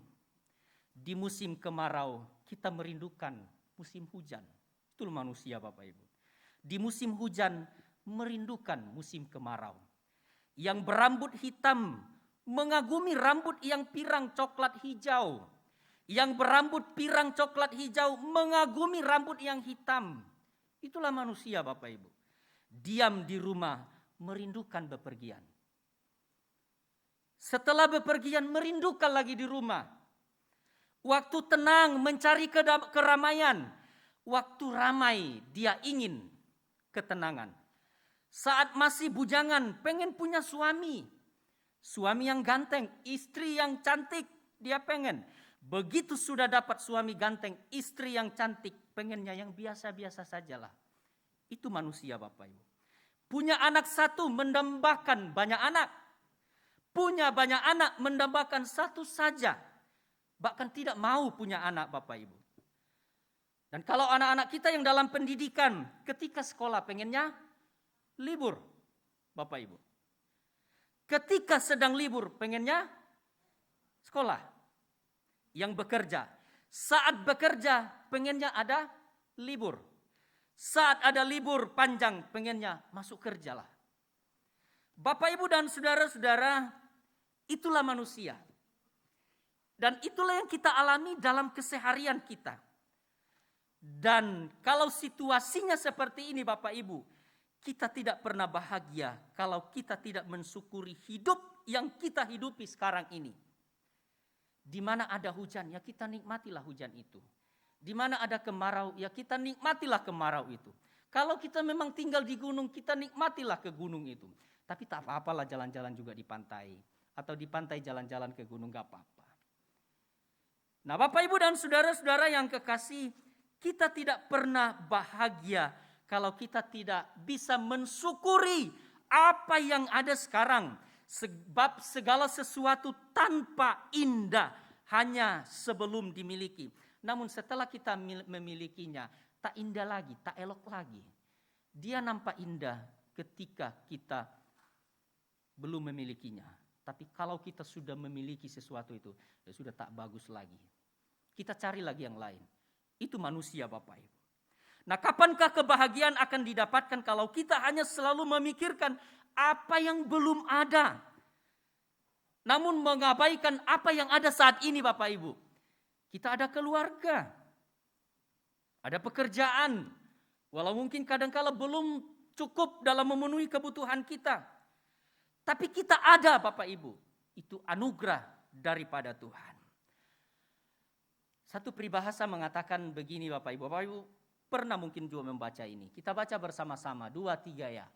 Di musim kemarau kita merindukan musim hujan. Itu manusia Bapak Ibu. Di musim hujan merindukan musim kemarau. Yang berambut hitam mengagumi rambut yang pirang coklat hijau. Yang berambut pirang coklat hijau mengagumi rambut yang hitam. Itulah manusia Bapak Ibu. Diam di rumah merindukan bepergian. Setelah bepergian merindukan lagi di rumah. Waktu tenang mencari keramaian. Waktu ramai dia ingin ketenangan. Saat masih bujangan pengen punya suami. Suami yang ganteng, istri yang cantik dia pengen. Begitu sudah dapat suami ganteng, istri yang cantik, pengennya yang biasa-biasa sajalah. Itu manusia Bapak Ibu. Punya anak satu mendambakan banyak anak. Punya banyak anak mendambakan satu saja. Bahkan tidak mau punya anak Bapak Ibu. Dan kalau anak-anak kita yang dalam pendidikan, ketika sekolah pengennya libur Bapak Ibu. Ketika sedang libur pengennya sekolah. Yang bekerja. Saat bekerja pengennya ada libur. Saat ada libur panjang pengennya masuk kerjalah. Bapak Ibu dan saudara-saudara, itulah manusia. Dan itulah yang kita alami dalam keseharian kita. Dan kalau situasinya seperti ini Bapak Ibu, kita tidak pernah bahagia kalau kita tidak mensyukuri hidup yang kita hidupi sekarang ini. Di mana ada hujan, ya kita nikmatilah hujan itu. Di mana ada kemarau, ya kita nikmatilah kemarau itu. Kalau kita memang tinggal di gunung, kita nikmatilah ke gunung itu. Tapi tak apa-apalah jalan-jalan juga di pantai. Atau di pantai jalan-jalan ke gunung, gak apa-apa. Nah Bapak Ibu dan saudara-saudara yang kekasih, kita tidak pernah bahagia kalau kita tidak bisa mensyukuri apa yang ada sekarang. Sebab segala sesuatu tanpa indah hanya sebelum dimiliki. Namun setelah kita memilikinya, tak indah lagi, tak elok lagi. Dia nampak indah ketika kita belum memilikinya. Tapi kalau kita sudah memiliki sesuatu itu, ya sudah tak bagus lagi. Kita cari lagi yang lain. Itu manusia Bapak Ibu. Nah kapankah kebahagiaan akan didapatkan kalau kita hanya selalu memikirkan apa yang belum ada. namun mengabaikan apa yang ada saat ini Bapak Ibu. Kita ada keluarga, ada pekerjaan, walau mungkin kadangkala belum cukup dalam memenuhi kebutuhan kita. Tapi kita ada Bapak Ibu, itu anugerah daripada Tuhan. Satu peribahasa mengatakan begini Bapak Ibu pernah mungkin juga membaca ini. Kita baca bersama-sama 2, 3 ya.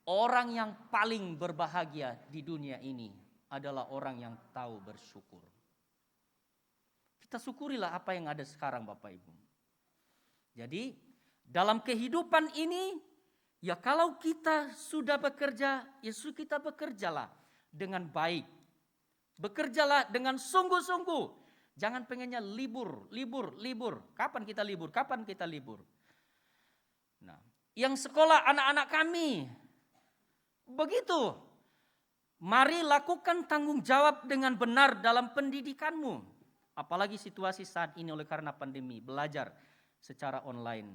Orang yang paling berbahagia di dunia ini adalah orang yang tahu bersyukur. Kita syukurilah apa yang ada sekarang Bapak Ibu. Jadi dalam kehidupan ini, ya kalau kita sudah bekerja, ya kita bekerjalah dengan baik. Bekerjalah dengan sungguh-sungguh. Jangan pengennya libur. Kapan kita libur? Nah, yang sekolah anak-anak kami, begitu. Mari lakukan tanggung jawab dengan benar dalam pendidikanmu. Apalagi situasi saat ini oleh karena pandemi, belajar secara online.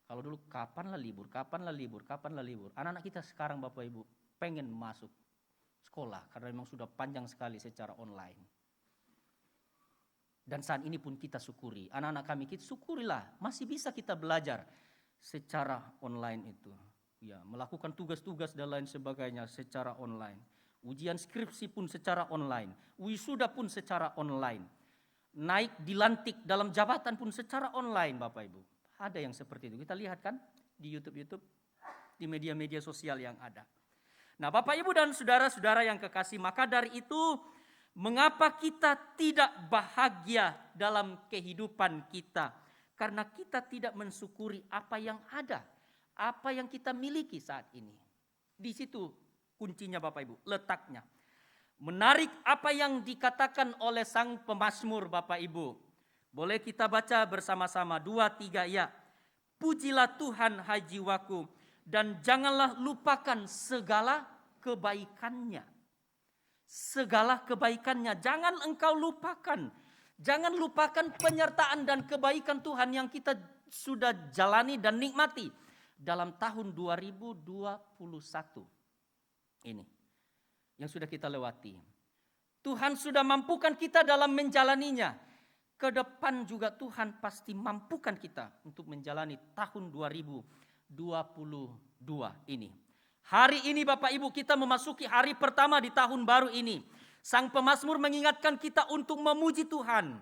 Kalau dulu kapanlah libur. Anak-anak kita sekarang Bapak Ibu pengen masuk sekolah karena memang sudah panjang sekali secara online. Dan saat ini pun kita syukuri, anak-anak kami kita syukurilah masih bisa kita belajar secara online itu. Ya, melakukan tugas-tugas dan lain sebagainya secara online. Ujian skripsi pun secara online, wisuda pun secara online. Naik dilantik dalam jabatan pun secara online Bapak Ibu. Ada yang seperti itu. Kita lihat kan di YouTube, di media-media sosial yang ada. Nah Bapak Ibu dan saudara-saudara yang kekasih, maka dari itu mengapa kita tidak bahagia dalam kehidupan kita? Karena kita tidak mensyukuri apa yang ada, apa yang kita miliki saat ini. Di situ kuncinya Bapak Ibu, letaknya. Menarik apa yang dikatakan oleh sang pemazmur Bapak Ibu. Boleh kita baca bersama-sama 2, 3 ya. Pujilah Tuhan hai jiwaku dan janganlah lupakan segala kebaikannya. Segala kebaikannya jangan engkau lupakan. Jangan lupakan penyertaan dan kebaikan Tuhan yang kita sudah jalani dan nikmati dalam tahun 2021 ini yang sudah kita lewati. Tuhan sudah mampukan kita dalam menjalaninya. Ke depan juga Tuhan pasti mampukan kita untuk menjalani tahun 2022 ini. Hari ini Bapak Ibu kita memasuki hari pertama di tahun baru ini. Sang pemazmur mengingatkan kita untuk memuji Tuhan.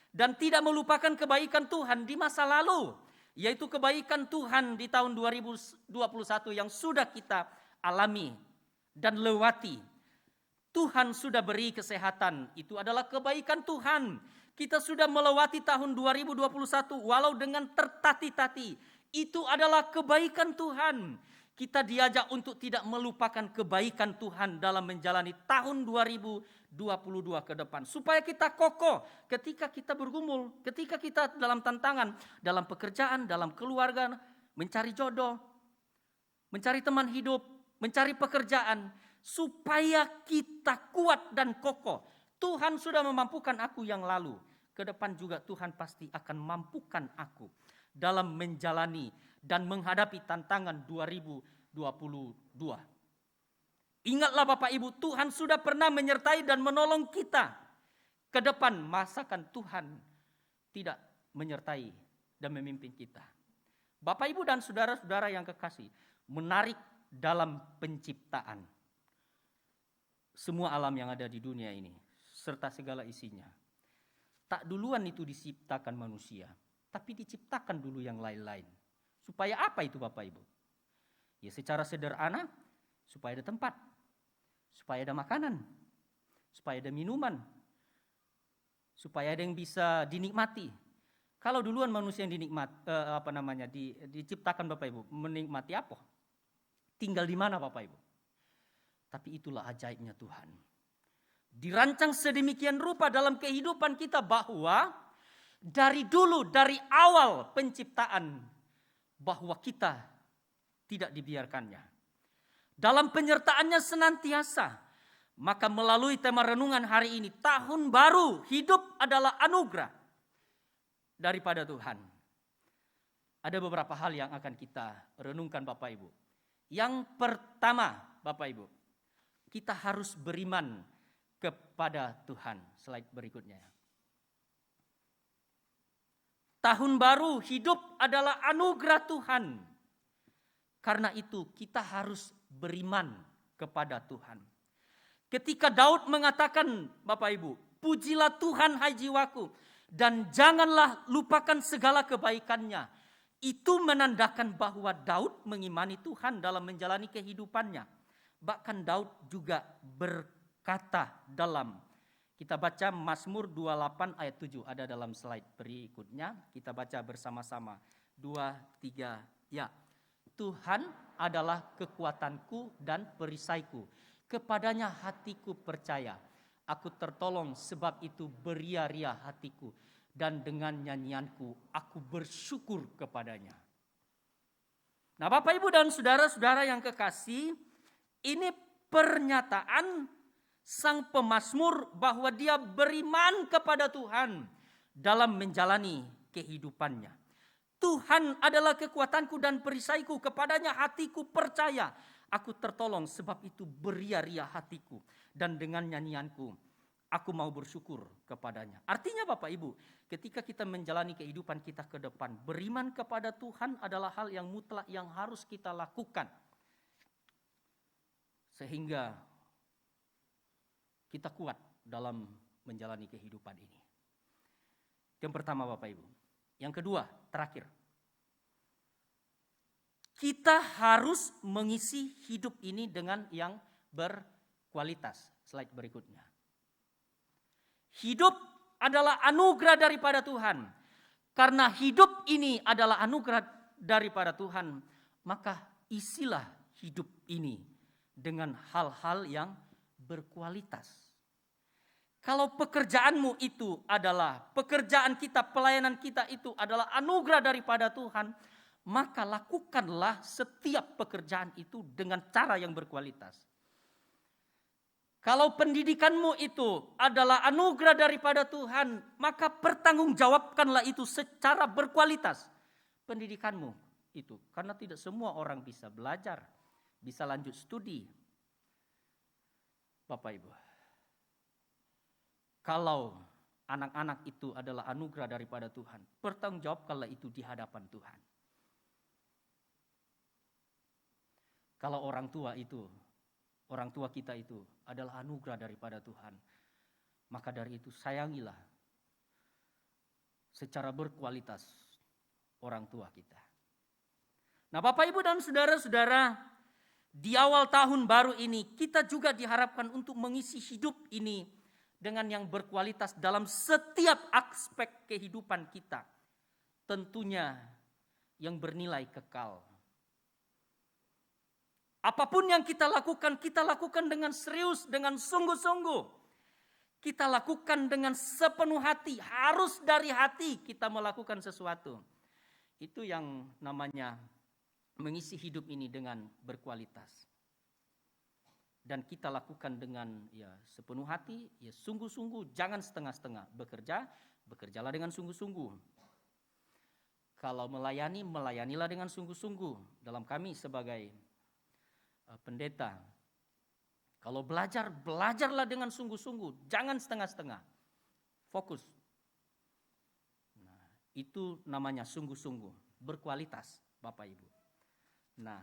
Dan tidak melupakan kebaikan Tuhan di masa lalu. Yaitu kebaikan Tuhan di tahun 2021 yang sudah kita alami dan lewati. Tuhan sudah beri kesehatan, itu adalah kebaikan Tuhan. Kita sudah melewati tahun 2021 walau dengan tertati-tati. Itu adalah kebaikan Tuhan. Kita diajak untuk tidak melupakan kebaikan Tuhan dalam menjalani tahun 2022 ke depan. Supaya kita kokoh ketika kita bergumul, ketika kita dalam tantangan, dalam pekerjaan, dalam keluarga, mencari jodoh, mencari teman hidup, mencari pekerjaan. Supaya kita kuat dan kokoh. Tuhan sudah memampukan aku yang lalu. Ke depan juga Tuhan pasti akan mampukan aku dalam menjalani dan menghadapi tantangan 2022. Ingatlah Bapak Ibu, Tuhan sudah pernah menyertai dan menolong kita. Ke depan masakan Tuhan tidak menyertai dan memimpin kita. Bapak Ibu dan saudara-saudara yang kekasih, menarik dalam penciptaan. Semua alam yang ada di dunia ini, serta segala isinya. Tak duluan itu diciptakan manusia, tapi diciptakan dulu yang lain-lain. Supaya apa itu Bapak Ibu? Ya secara sederhana, supaya ada tempat, supaya ada makanan, supaya ada minuman, supaya ada yang bisa dinikmati. Kalau duluan manusia yang diciptakan Bapak Ibu, menikmati apa? Tinggal di mana Bapak Ibu? Tapi itulah ajaibnya Tuhan. Dirancang sedemikian rupa dalam kehidupan kita bahwa dari dulu, dari awal penciptaan, bahwa kita tidak dibiarkannya. Dalam penyertaannya senantiasa. Maka melalui tema renungan hari ini, tahun baru, hidup adalah anugerah daripada Tuhan. Ada beberapa hal yang akan kita renungkan Bapak Ibu. Yang pertama Bapak Ibu, kita harus beriman kepada Tuhan. Slide berikutnya. Tahun baru hidup adalah anugerah Tuhan. Karena itu kita harus beriman kepada Tuhan. Ketika Daud mengatakan, Bapak Ibu, pujilah Tuhan hai jiwaku, dan janganlah lupakan segala kebaikannya. Itu menandakan bahwa Daud mengimani Tuhan dalam menjalani kehidupannya. Bahkan Daud juga berkata dalam, kita baca Mazmur 28 ayat 7, ada dalam slide berikutnya. Kita baca bersama-sama, 2, 3, ya. Tuhan adalah kekuatanku dan perisaiku. Kepadanya hatiku percaya. Aku tertolong, sebab itu beria-ria hatiku. Dan dengan nyanyianku aku bersyukur kepadanya. Nah, Bapak Ibu dan saudara-saudara yang kekasih, ini pernyataan sang pemazmur bahwa dia beriman kepada Tuhan dalam menjalani kehidupannya. Tuhan adalah kekuatanku dan perisaiku, kepadanya hatiku percaya. Aku tertolong, sebab itu beria-ria hatiku. Dan dengan nyanyianku aku mau bersyukur kepadanya. Artinya Bapak Ibu, ketika kita menjalani kehidupan kita ke depan, beriman kepada Tuhan adalah hal yang mutlak yang harus kita lakukan. Sehingga kita kuat dalam menjalani kehidupan ini. Yang pertama Bapak Ibu. Yang kedua, terakhir. Kita harus mengisi hidup ini dengan yang berkualitas. Slide berikutnya. Hidup adalah anugerah daripada Tuhan. Karena hidup ini adalah anugerah daripada Tuhan, maka isilah hidup ini dengan hal-hal yang berkualitas. Kalau pekerjaanmu itu adalah, pekerjaan kita, pelayanan kita itu adalah anugerah daripada Tuhan, maka lakukanlah setiap pekerjaan itu dengan cara yang berkualitas. Kalau pendidikanmu itu adalah anugerah daripada Tuhan, maka pertanggungjawabkanlah itu secara berkualitas. Pendidikanmu itu, karena tidak semua orang bisa belajar, bisa lanjut studi. Bapak Ibu, kalau anak-anak itu adalah anugerah daripada Tuhan, pertanggungjawabkanlah itu di hadapan Tuhan. Kalau orang tua kita itu adalah anugerah daripada Tuhan, maka dari itu sayangilah secara berkualitas orang tua kita. Nah, Bapak Ibu dan saudara-saudara, di awal tahun baru ini kita juga diharapkan untuk mengisi hidup ini dengan yang berkualitas dalam setiap aspek kehidupan kita. Tentunya yang bernilai kekal. Apapun yang kita lakukan dengan serius, dengan sungguh-sungguh. Kita lakukan dengan sepenuh hati, harus dari hati kita melakukan sesuatu. Itu yang namanya mengisi hidup ini dengan berkualitas. Dan kita lakukan dengan sepenuh hati, sungguh-sungguh, jangan setengah-setengah. Bekerjalah dengan sungguh-sungguh. Kalau melayani, melayanilah dengan sungguh-sungguh. Dalam kami sebagai pendeta, kalau belajar, belajarlah dengan sungguh-sungguh, jangan setengah-setengah. Fokus. Nah, itu namanya sungguh-sungguh, berkualitas, Bapak Ibu. Nah,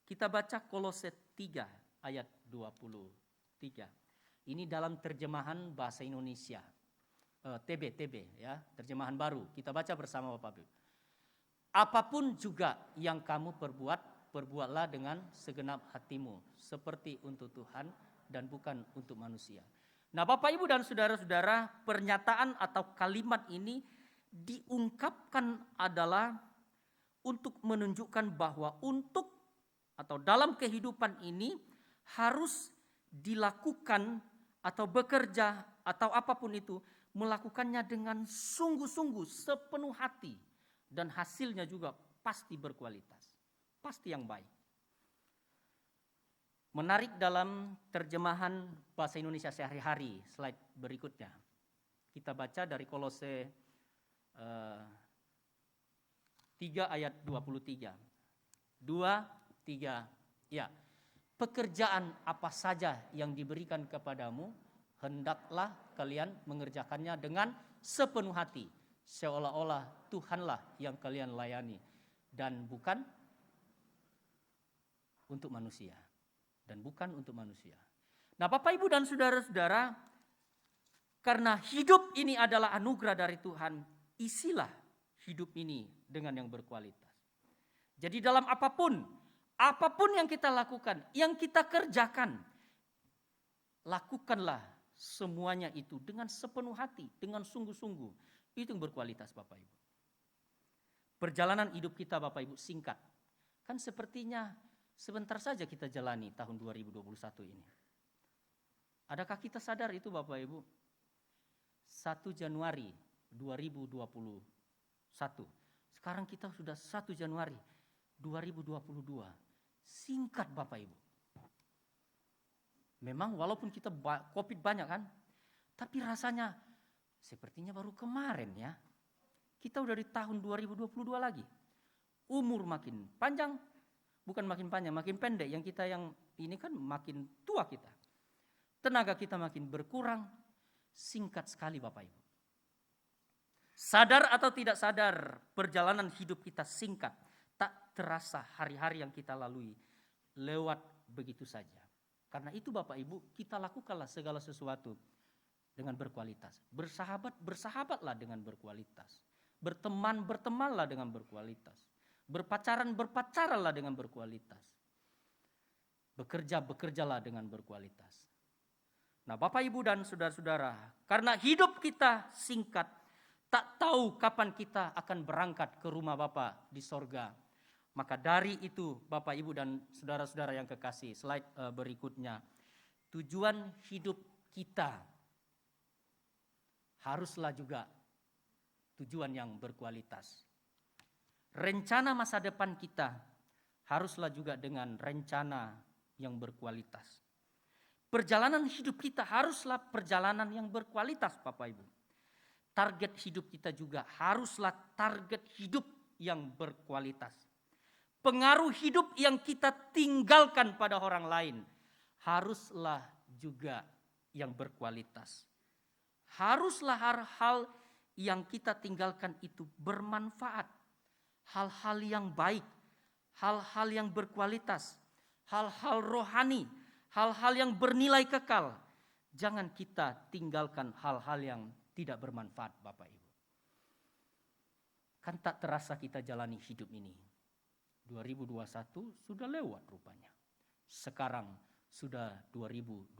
kita baca Kolose 3 ayat 23. Ini dalam terjemahan bahasa Indonesia. TB ya, terjemahan baru. Kita baca bersama Bapak Ibu. Apapun juga yang kamu perbuatlah dengan segenap hatimu, seperti untuk Tuhan dan bukan untuk manusia. Nah, Bapak Ibu dan saudara-saudara, pernyataan atau kalimat ini diungkapkan adalah untuk menunjukkan bahwa untuk atau dalam kehidupan ini harus dilakukan atau bekerja atau apapun itu, melakukannya dengan sungguh-sungguh, sepenuh hati, dan hasilnya juga pasti berkualitas, pasti yang baik. Menarik dalam terjemahan bahasa Indonesia sehari-hari, slide berikutnya. Kita baca dari Kolose 3 ayat 23. 2, 3, ya. Pekerjaan apa saja yang diberikan kepadamu, hendaklah kalian mengerjakannya dengan sepenuh hati, seolah-olah Tuhanlah yang kalian layani dan bukan untuk manusia. Nah, Bapak Ibu dan saudara-saudara, karena hidup ini adalah anugerah dari Tuhan, isilah hidup ini dengan yang berkualitas. Jadi dalam apapun yang kita lakukan, yang kita kerjakan, lakukanlah semuanya itu dengan sepenuh hati, dengan sungguh-sungguh. Itu yang berkualitas, Bapak Ibu. Perjalanan hidup kita, Bapak Ibu, singkat. Kan sepertinya sebentar saja kita jalani tahun 2021 ini. Adakah kita sadar itu, Bapak Ibu? 1 Januari 2021. Sekarang kita sudah 1 Januari 2022. Singkat, Bapak Ibu. Memang walaupun kita COVID banyak kan, tapi rasanya sepertinya baru kemarin ya. Kita udah di tahun 2022 lagi. Umur makin panjang, bukan makin panjang, makin pendek. Yang kita yang ini kan makin tua kita. Tenaga kita makin berkurang. Singkat sekali, Bapak Ibu. Sadar atau tidak sadar, perjalanan hidup kita singkat. Tak terasa hari-hari yang kita lalui lewat begitu saja. Karena itu Bapak Ibu, kita lakukanlah segala sesuatu dengan berkualitas. Bersahabatlah dengan berkualitas. Bertemanlah dengan berkualitas. Berpacaranlah dengan berkualitas. Bekerjalah dengan berkualitas. Nah, Bapak Ibu dan saudara-saudara, karena hidup kita singkat, tak tahu kapan kita akan berangkat ke rumah Bapa di sorga. Maka dari itu Bapak Ibu dan saudara-saudara yang kekasih, slide berikutnya. Tujuan hidup kita haruslah juga tujuan yang berkualitas. Rencana masa depan kita haruslah juga dengan rencana yang berkualitas. Perjalanan hidup kita haruslah perjalanan yang berkualitas, Bapak Ibu. Target hidup kita juga haruslah target hidup yang berkualitas. Pengaruh hidup yang kita tinggalkan pada orang lain haruslah juga yang berkualitas. Haruslah hal-hal yang kita tinggalkan itu bermanfaat. Hal-hal yang baik, hal-hal yang berkualitas, hal-hal rohani, hal-hal yang bernilai kekal. Jangan kita tinggalkan hal-hal yang tidak bermanfaat, Bapak Ibu. Kan tak terasa kita jalani hidup ini. 2021 sudah lewat rupanya. Sekarang sudah 2022.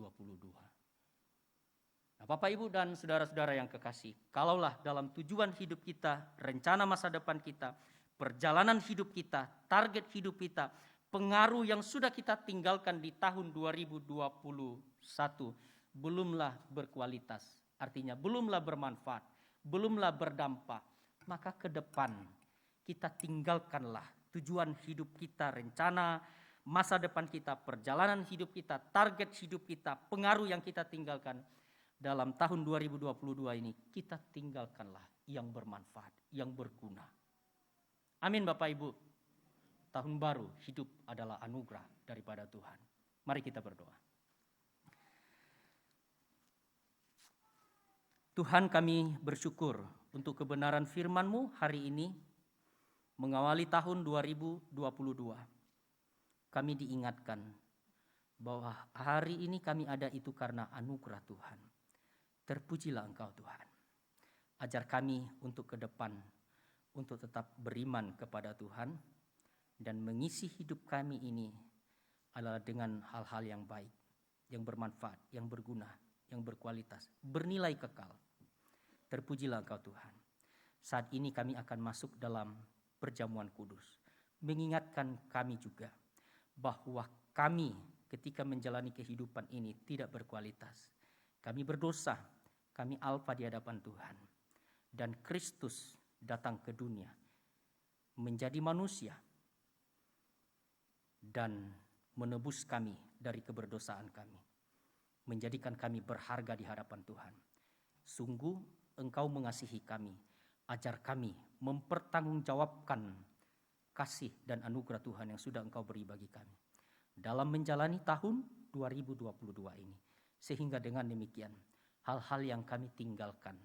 Nah, Bapak Ibu dan saudara-saudara yang kekasih, kalaulah dalam tujuan hidup kita, rencana masa depan kita, perjalanan hidup kita, target hidup kita, pengaruh yang sudah kita tinggalkan di tahun 2021 belumlah berkualitas, artinya belumlah bermanfaat, belumlah berdampak, maka ke depan kita tinggalkanlah tujuan hidup kita, rencana masa depan kita, perjalanan hidup kita, target hidup kita, pengaruh yang kita tinggalkan dalam tahun 2022 ini, kita tinggalkanlah yang bermanfaat, yang berguna. Amin Bapak Ibu. Tahun baru hidup adalah anugerah daripada Tuhan. Mari kita berdoa. Tuhan, kami bersyukur untuk kebenaran firman-Mu hari ini mengawali tahun 2022. Kami diingatkan bahwa hari ini kami ada itu karena anugerah Tuhan. Terpujilah Engkau Tuhan. Ajar kami untuk ke depan, untuk tetap beriman kepada Tuhan dan mengisi hidup kami ini adalah dengan hal-hal yang baik, yang bermanfaat, yang berguna, yang berkualitas, bernilai kekal. Terpujilah Engkau Tuhan. Saat ini kami akan masuk dalam perjamuan kudus. Mengingatkan kami juga bahwa kami ketika menjalani kehidupan ini tidak berkualitas. Kami berdosa, kami alfa di hadapan Tuhan. Dan Kristus datang ke dunia menjadi manusia dan menebus kami dari keberdosaan kami. Menjadikan kami berharga di hadapan Tuhan. Sungguh Engkau mengasihi kami. Ajar kami mempertanggungjawabkan kasih dan anugerah Tuhan yang sudah Engkau beri bagi kami. Dalam menjalani tahun 2022 ini. Sehingga dengan demikian, hal-hal yang kami tinggalkan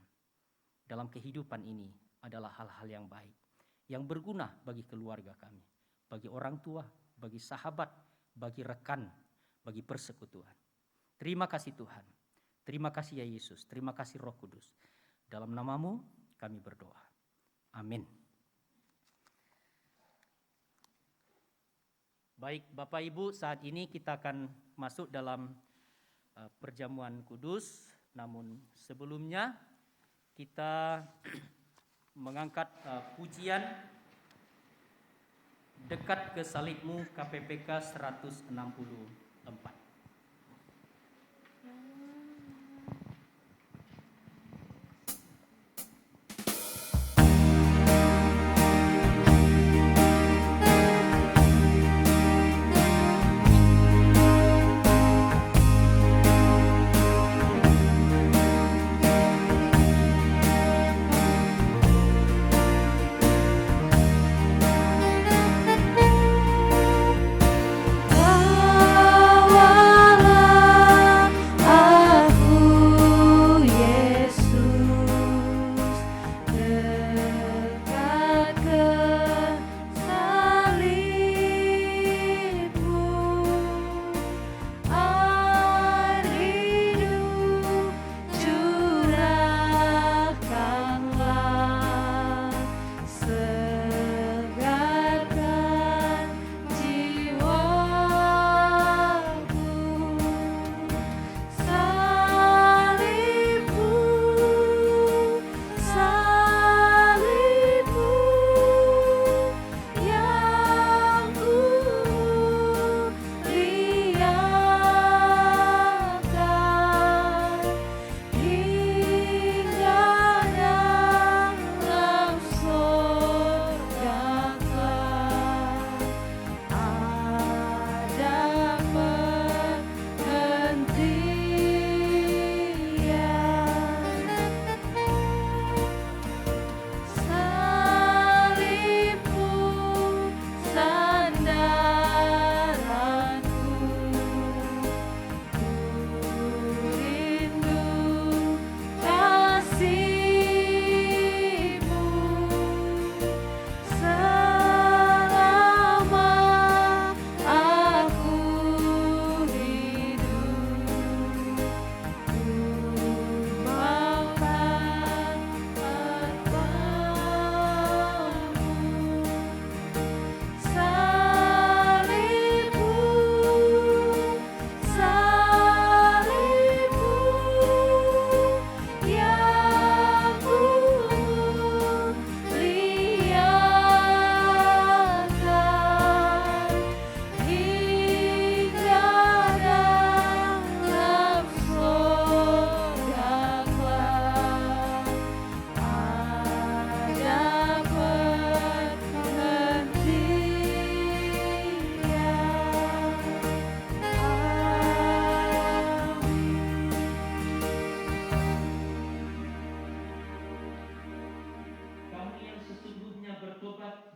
dalam kehidupan ini adalah hal-hal yang baik, yang berguna bagi keluarga kami, bagi orang tua, bagi sahabat, bagi rekan, bagi persekutuan. Terima kasih Tuhan. Terima kasih ya Yesus. Terima kasih Roh Kudus. Dalam namamu kami berdoa. Amin. Baik Bapak Ibu, saat ini kita akan masuk dalam perjamuan kudus. Namun sebelumnya kita mengangkat pujian Dekat ke Salibmu KPPK 164.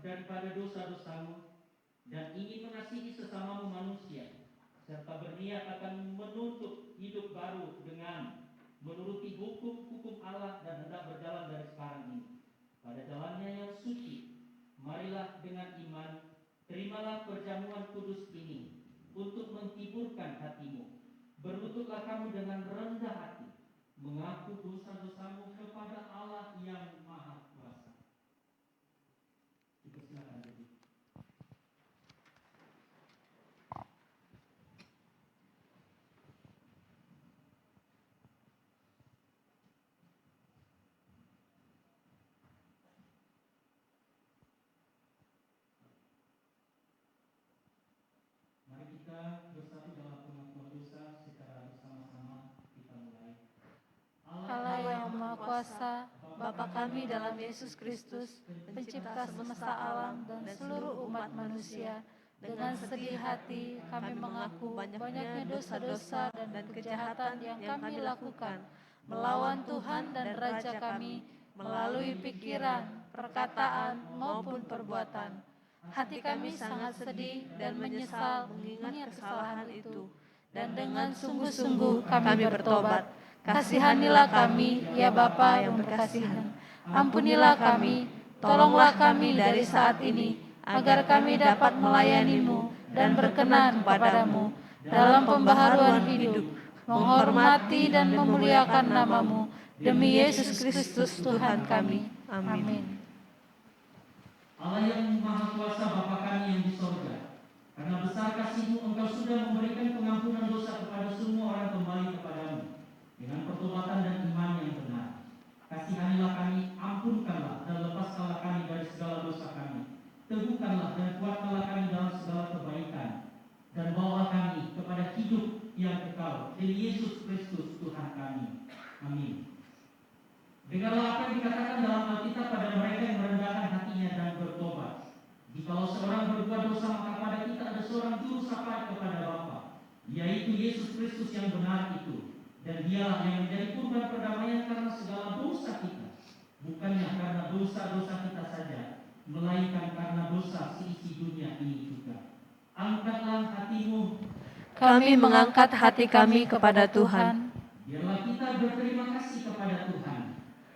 Daripada dosa-dosamu dan ingin mengasihi sesamamu manusia, serta berniat akan menuntut hidup baru dengan menuruti hukum-hukum Allah dan hendak berjalan dari sekarang ini pada jalannya yang suci, marilah dengan iman terimalah perjamuan kudus ini untuk menghiburkan hatimu. Berlututlah kamu dengan rendah hati, mengaku dosa-dosamu kepada Allah yang Maha Kuasa. Silakan duduk. Mari kita bersatu dalam pengakuan dosa secara bersama-sama. Kita mulai.
Allah yang Maha Kuasa, Bapa kami dalam Yesus Kristus, pencipta semesta alam dan seluruh umat manusia, dengan sedih hati kami mengaku banyaknya dosa-dosa dan kejahatan yang kami lakukan melawan Tuhan dan Raja kami melalui pikiran, perkataan maupun perbuatan. Hati kami sangat sedih dan menyesal mengingat kesalahan itu. dan dengan sungguh-sungguh kami bertobat. Kasihanilah kami, ya Bapa yang berkasihan. Ampunilah kami, tolonglah kami dari saat ini, agar kami dapat melayani-Mu dan berkenan kepadamu dalam pembaharuan hidup, menghormati dan memuliakan nama-Mu, demi Yesus Kristus Tuhan kami. Amin.
Allah yang Maha Kuasa Bapa kami yang di sorga, karena besar kasih-Mu Engkau sudah memberikan pengampunan dosa kepada semua orang kembali kepadamu dengan pertobatan dan iman yang benar. Kasihanilah kami, ampunkanlah dan lepaskanlah kami dari segala dosa kami. Teguhkanlah dan kuatkanlah kami dalam segala kebaikan, dan bawalah kami kepada hidup yang kekal demi Yesus Kristus Tuhan kami. Amin. Dengarlah apa yang dikatakan dalam Alkitab pada mereka yang merendahkan hatinya dan bertobat. Jikalau seorang berbuat dosa, maka pada kita ada seorang juru syafaat kepada Bapa, yaitu Yesus Kristus yang benar itu. Dan Dialah yang menjadi kurban perdamaian karena segala dosa kita, bukannya karena dosa-dosa kita saja, melainkan karena dosa seisi dunia ini juga. Angkatlah hatimu.
Kami mengangkat hati kami kepada Tuhan.
Biarlah kita berterima kasih kepada Tuhan.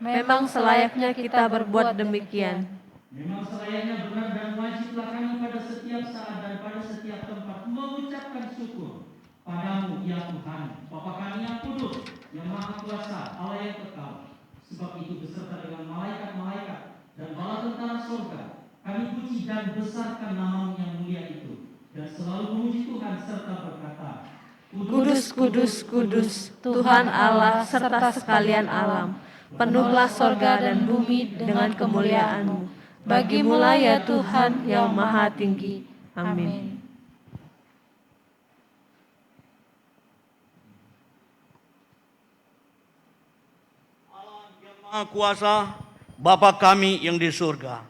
Memang selayaknya kita berbuat demikian.
Memang selayaknya benar dan wajiblah kami pada setiap saat dan pada setiap tempat mengucapkan syukur padamu, ya Tuhan, Bapa kami yang kudus, yang Maha Kuasa, Allah yang kekal. Sebab itu beserta dengan malaikat-malaikat dan bala tentara surga, kami puji dan besarkan nama-Mu yang mulia itu, dan selalu memuji Tuhan serta berkata,
Kudus, kudus, kudus, Tuhan Allah serta sekalian alam. Penuhlah sorga dan bumi dengan kemuliaan-Mu. Bagimu-lah ya Tuhan yang maha tinggi. Amin.
Maha Kuasa, Bapa kami yang di surga,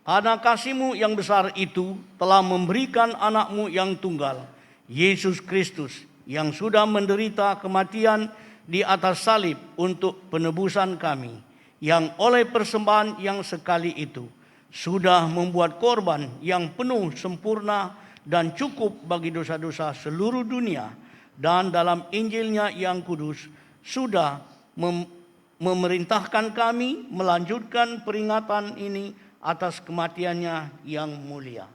karena kasih-Mu yang besar itu telah memberikan anak-Mu yang tunggal, Yesus Kristus, yang sudah menderita kematian di atas salib untuk penebusan kami, yang oleh persembahan yang sekali itu sudah membuat korban yang penuh, sempurna, dan cukup bagi dosa-dosa seluruh dunia, dan dalam Injil-Nya yang kudus sudah memerintahkan kami melanjutkan peringatan ini atas kematian-Nya yang mulia.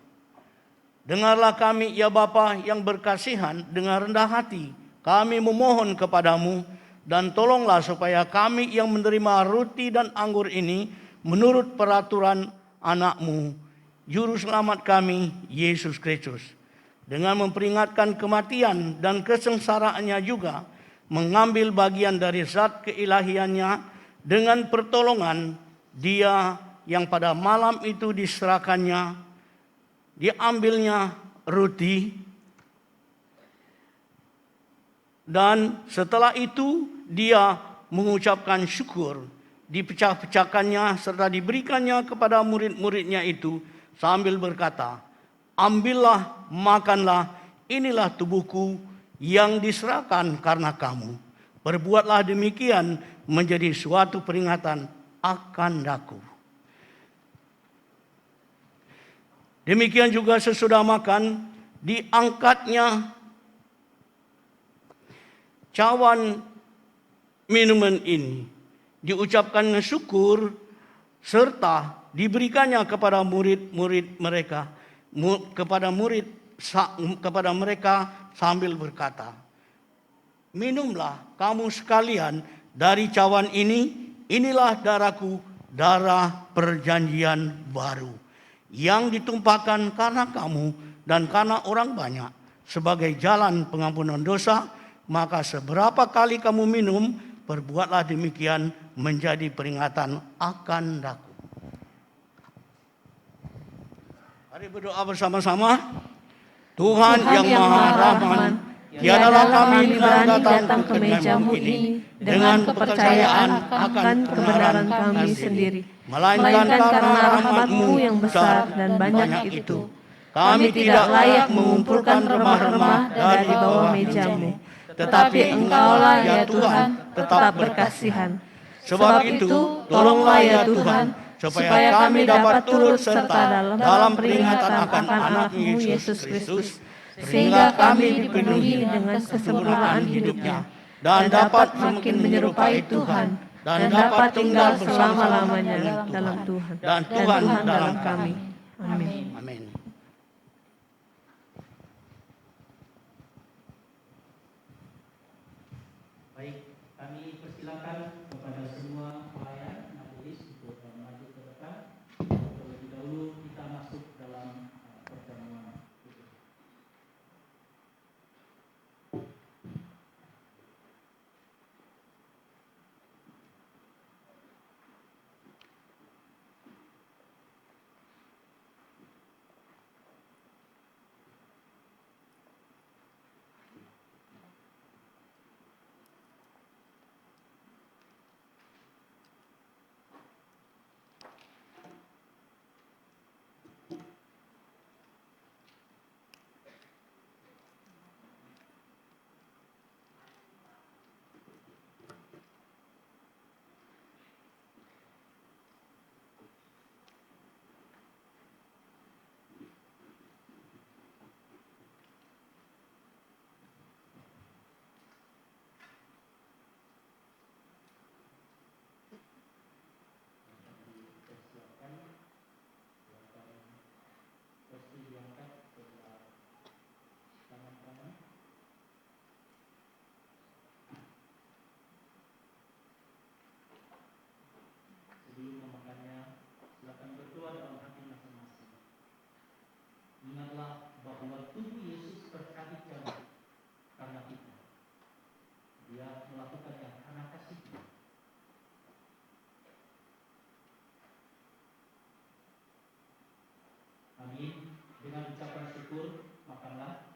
Dengarlah kami, ya Bapa yang berkasihan, dengan rendah hati kami memohon kepadamu, dan tolonglah supaya kami yang menerima roti dan anggur ini menurut peraturan anak-Mu, Juru Selamat kami, Yesus Kristus, dengan memperingatkan kematian dan kesengsaraannya juga, mengambil bagian dari zat keilahiannya dengan pertolongan Dia yang pada malam itu diserahkannya, diambilnya roti, dan setelah itu Dia mengucapkan syukur, dipecah-pecahkannya serta diberikannya kepada murid-muridnya itu sambil berkata, ambillah, makanlah, inilah tubuhku yang diserahkan karena kamu. Perbuatlah demikian menjadi suatu peringatan akan aku. Demikian juga sesudah makan, diangkatnya cawan minuman ini, diucapkan syukur, serta diberikannya kepada murid-murid mereka, kepada mereka sambil berkata, minumlah kamu sekalian dari cawan ini, inilah darahku, darah perjanjian baru, yang ditumpahkan karena kamu dan karena orang banyak sebagai jalan pengampunan dosa. Maka seberapa kali kamu minum, perbuatlah demikian menjadi peringatan akan aku. Mari berdoa bersama-sama. Tuhan yang Maha Rahman, tiadalah kami datang ke meja-Mu ini dengan kepercayaan akan kebenaran kami sendiri, melainkan karena rahmat-Mu yang besar dan banyak itu. Kami tidak layak mengumpulkan remah-remah dari bawah meja-Mu, tetapi Engkaulah ya Tuhan tetap berkasihan. Sebab itu tolonglah ya Tuhan, supaya kami dapat turut serta dalam peringatan akan anak-Mu Yesus Kristus,
sehingga kami dipenuhi dengan kesempurnaan hidupnya, dan dapat semakin menyerupai Tuhan, dan dapat tinggal selama-lamanya dalam Tuhan,
dan Tuhan dalam
kami. Amin.
Amin.
Baik, kami persilakan kepada semua pelayan majelis untuk maju ke depan. Terlebih dahulu kita masuk dalam perjamuan itu. Sebelum memakannya, silakan berdoa dalam hati masing-masing. Ingatlah bahwa tubuh Yesus tercabik jauh karena kita. Dia melakukannya karena kasih-Nya. Amin. Dengan ucapan syukur, makanlah.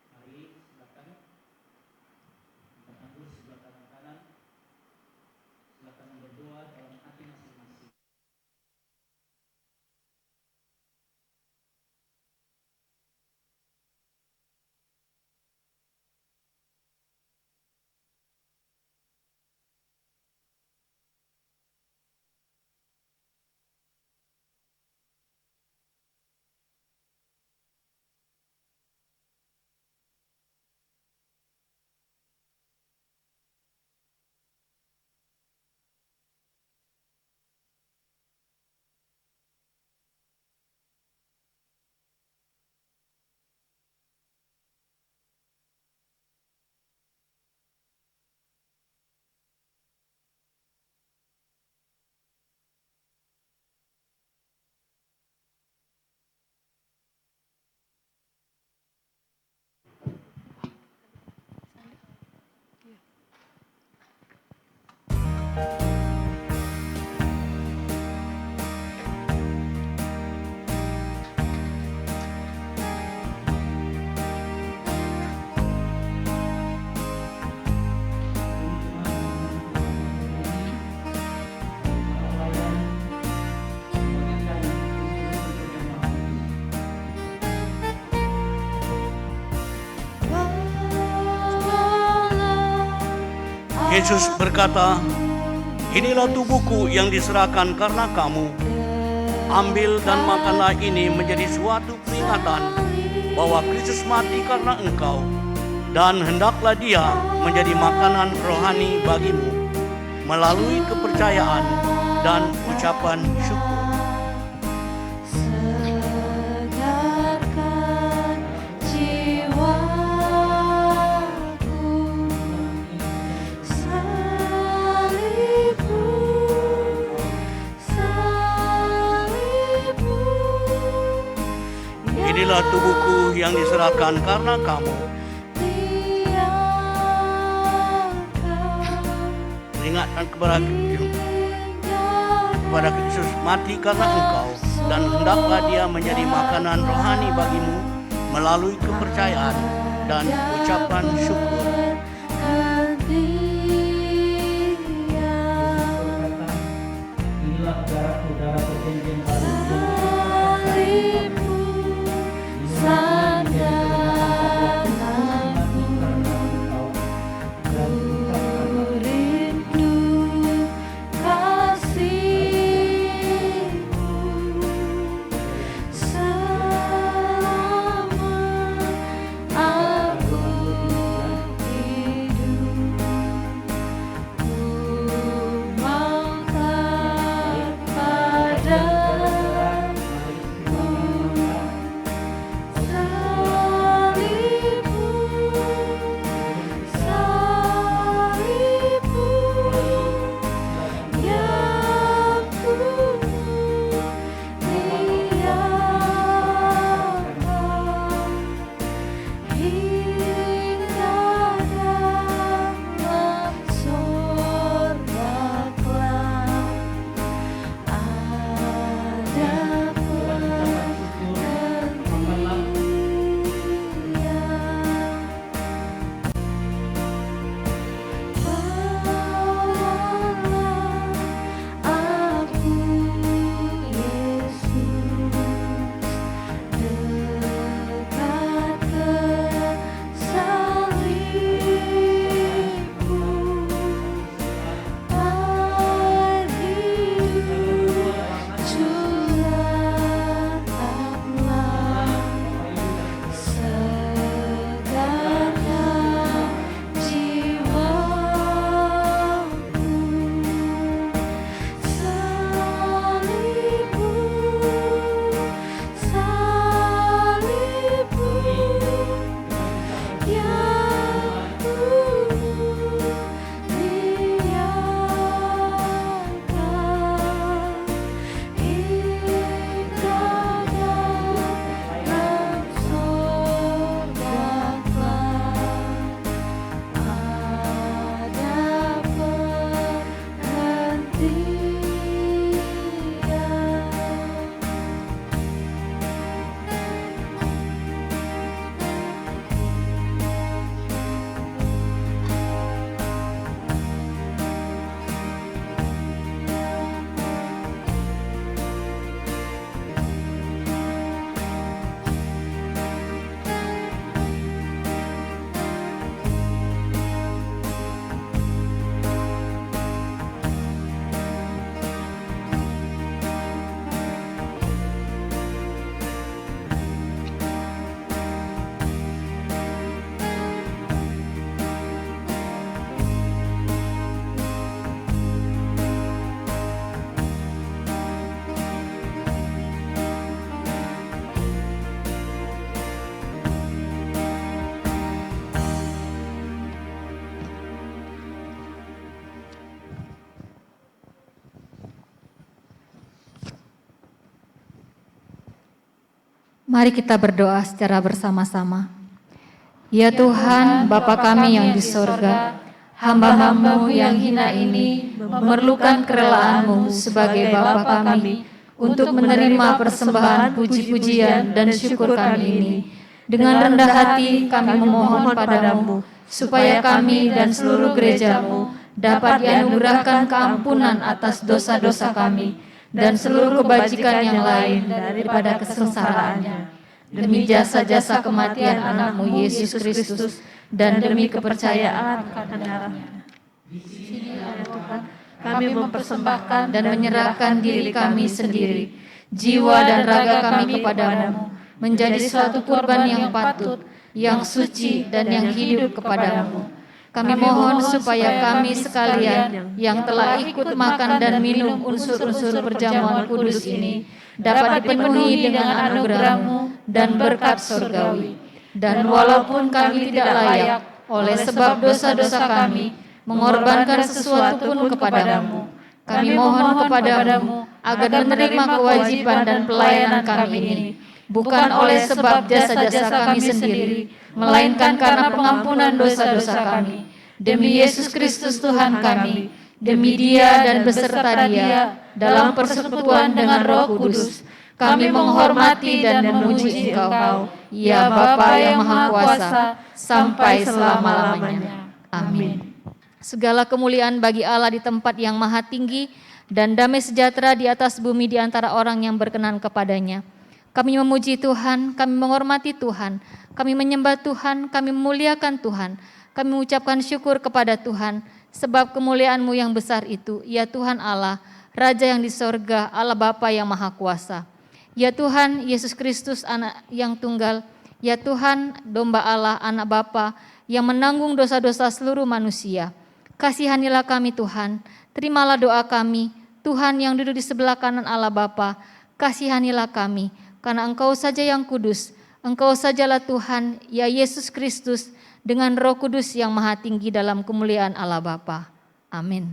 Mari silakan kita tangguh sebelah kanan. Silakan berdoa dalam hati masing-masing.
Yesus berkata, "Inilah tubuhku yang diserahkan karena kamu. Ambil dan makanlah, ini menjadi suatu peringatan bahwa Kristus mati karena engkau, dan hendaklah Dia menjadi makanan rohani bagimu melalui kepercayaan dan ucapan syukur." Inilah tubuhku yang diserahkan karena kamu. Peringatkan kepada Kristus mati karena engkau, dan hendaklah Dia menjadi makanan rohani bagimu melalui kepercayaan dan ucapan syukur.
Inilah darahku, darah perjanjian baru
Mari kita berdoa secara bersama-sama. Ya Tuhan, Bapa kami yang di sorga, hamba-hamba-Mu yang hina ini memerlukan kerelaan-Mu sebagai Bapa kami untuk menerima persembahan puji-pujian dan syukur kami ini. Dengan rendah hati kami memohon padamu, supaya kami dan seluruh gereja-Mu dapat dianugerahkan keampunan atas dosa-dosa kami dan seluruh kebajikan yang lain daripada kesengsaraannya. Demi jasa-jasa kematian anak-Mu Yesus Kristus dan demi kepercayaan akan darah-Nya. Di sini ya Tuhan, kami mempersembahkan dan menyerahkan diri kami sendiri, jiwa dan raga kami kepadamu, menjadi suatu kurban yang patut, yang suci dan yang hidup kepadamu. Kami mohon supaya kami sekalian yang telah ikut makan dan minum unsur-unsur perjamuan kudus ini dapat dipenuhi dengan anugerah-Mu dan berkat surgawi. Dan walaupun kami tidak layak oleh sebab dosa-dosa kami mengorbankan sesuatu pun kepadamu, kami mohon kepadamu agar menerima kewajiban dan pelayanan kami ini, bukan oleh sebab jasa-jasa kami sendiri, melainkan karena pengampunan dosa-dosa kami. Demi Yesus Kristus Tuhan kami, demi Dia dan beserta Dia, dalam persekutuan dengan Roh Kudus, kami menghormati dan memuji Engkau, ya Bapa yang Maha Kuasa, sampai selama-lamanya. Amin. Segala kemuliaan bagi Allah di tempat yang maha tinggi, dan damai sejahtera di atas bumi di antara orang yang berkenan kepadanya. Kami memuji Tuhan, kami menghormati Tuhan, kami menyembah Tuhan, kami memuliakan Tuhan. Kami mengucapkan syukur kepada Tuhan, sebab kemuliaan-Mu yang besar itu, ya Tuhan Allah, Raja yang di sorga, Allah Bapa yang Maha Kuasa. Ya Tuhan, Yesus Kristus anak yang tunggal, ya Tuhan, domba Allah, anak Bapa, yang menanggung dosa-dosa seluruh manusia. Kasihanilah kami Tuhan, terimalah doa kami, Tuhan yang duduk di sebelah kanan Allah Bapa, kasihanilah kami, karena Engkau saja yang kudus, Engkau sajalah Tuhan, ya Yesus Kristus, dengan Roh Kudus yang maha tinggi dalam kemuliaan Allah Bapa. Amin.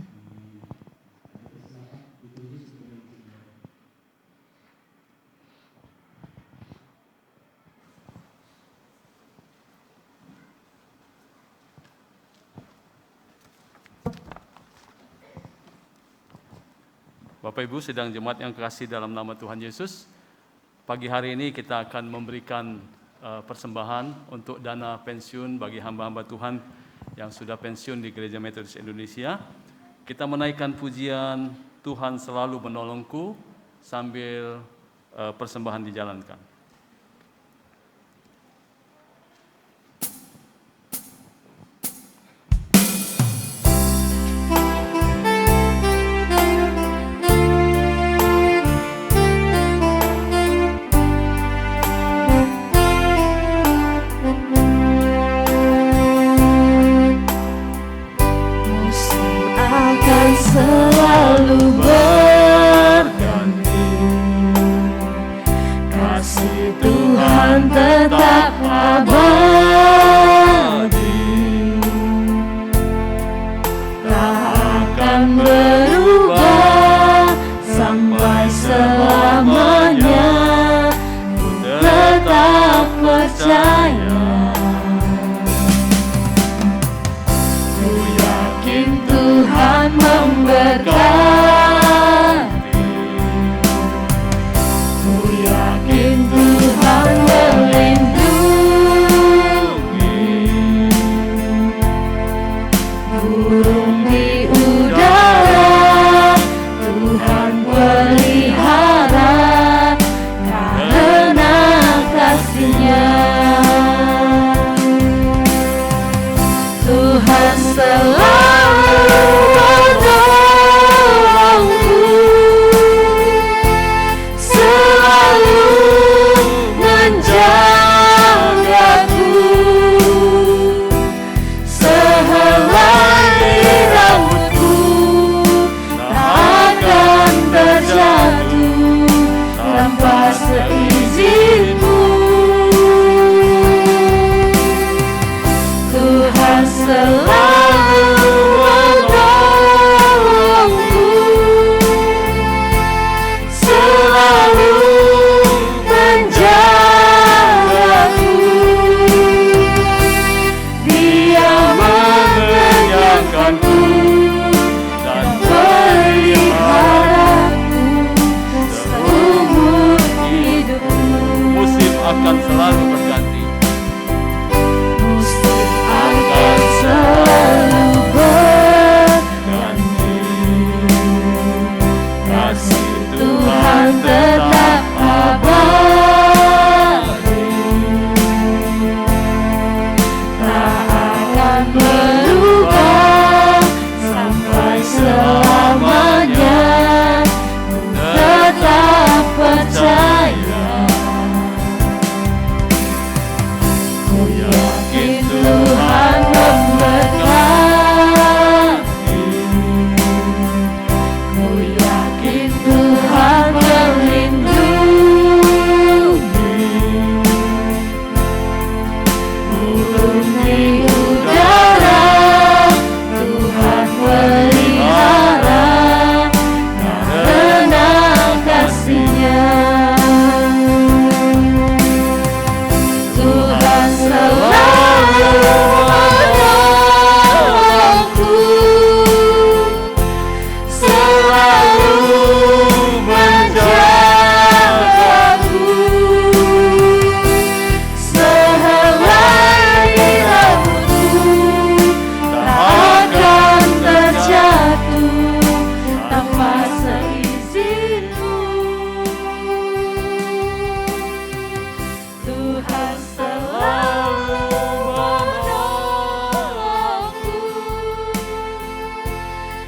Bapak Ibu sidang jemaat yang kekasih dalam nama Tuhan Yesus, pagi hari ini kita akan memberikan persembahan untuk dana pensiun bagi hamba-hamba Tuhan yang sudah pensiun di Gereja Metodis Indonesia. Kita menaikkan pujian Tuhan selalu menolongku sambil persembahan dijalankan.
Selalu berganti, kasih Tuhan tetap abadi, tak akan berubah sampai selamanya. Ku tetap percaya, ku yakin Tuhan memberkati, ku yakin Tuhan melindungi, burung di udara Tuhan pelihara karena kasih-Nya. Tuhan selalu menolongku, selalu menjagaku, sehelai rambutku tak akan terjatuh tanpa seizinku. Tuhan selalu yakin Tuhan memberkati, ku yakin Tuhan melindungi, burung di udara Tuhan pelihara karena kasih-Nya. Tuhan selalu menolongku, selalu menjagaku, sehelai rambutku tak akan terjatuh tanpa seizin-Mu. Tuhan selalu menolongku,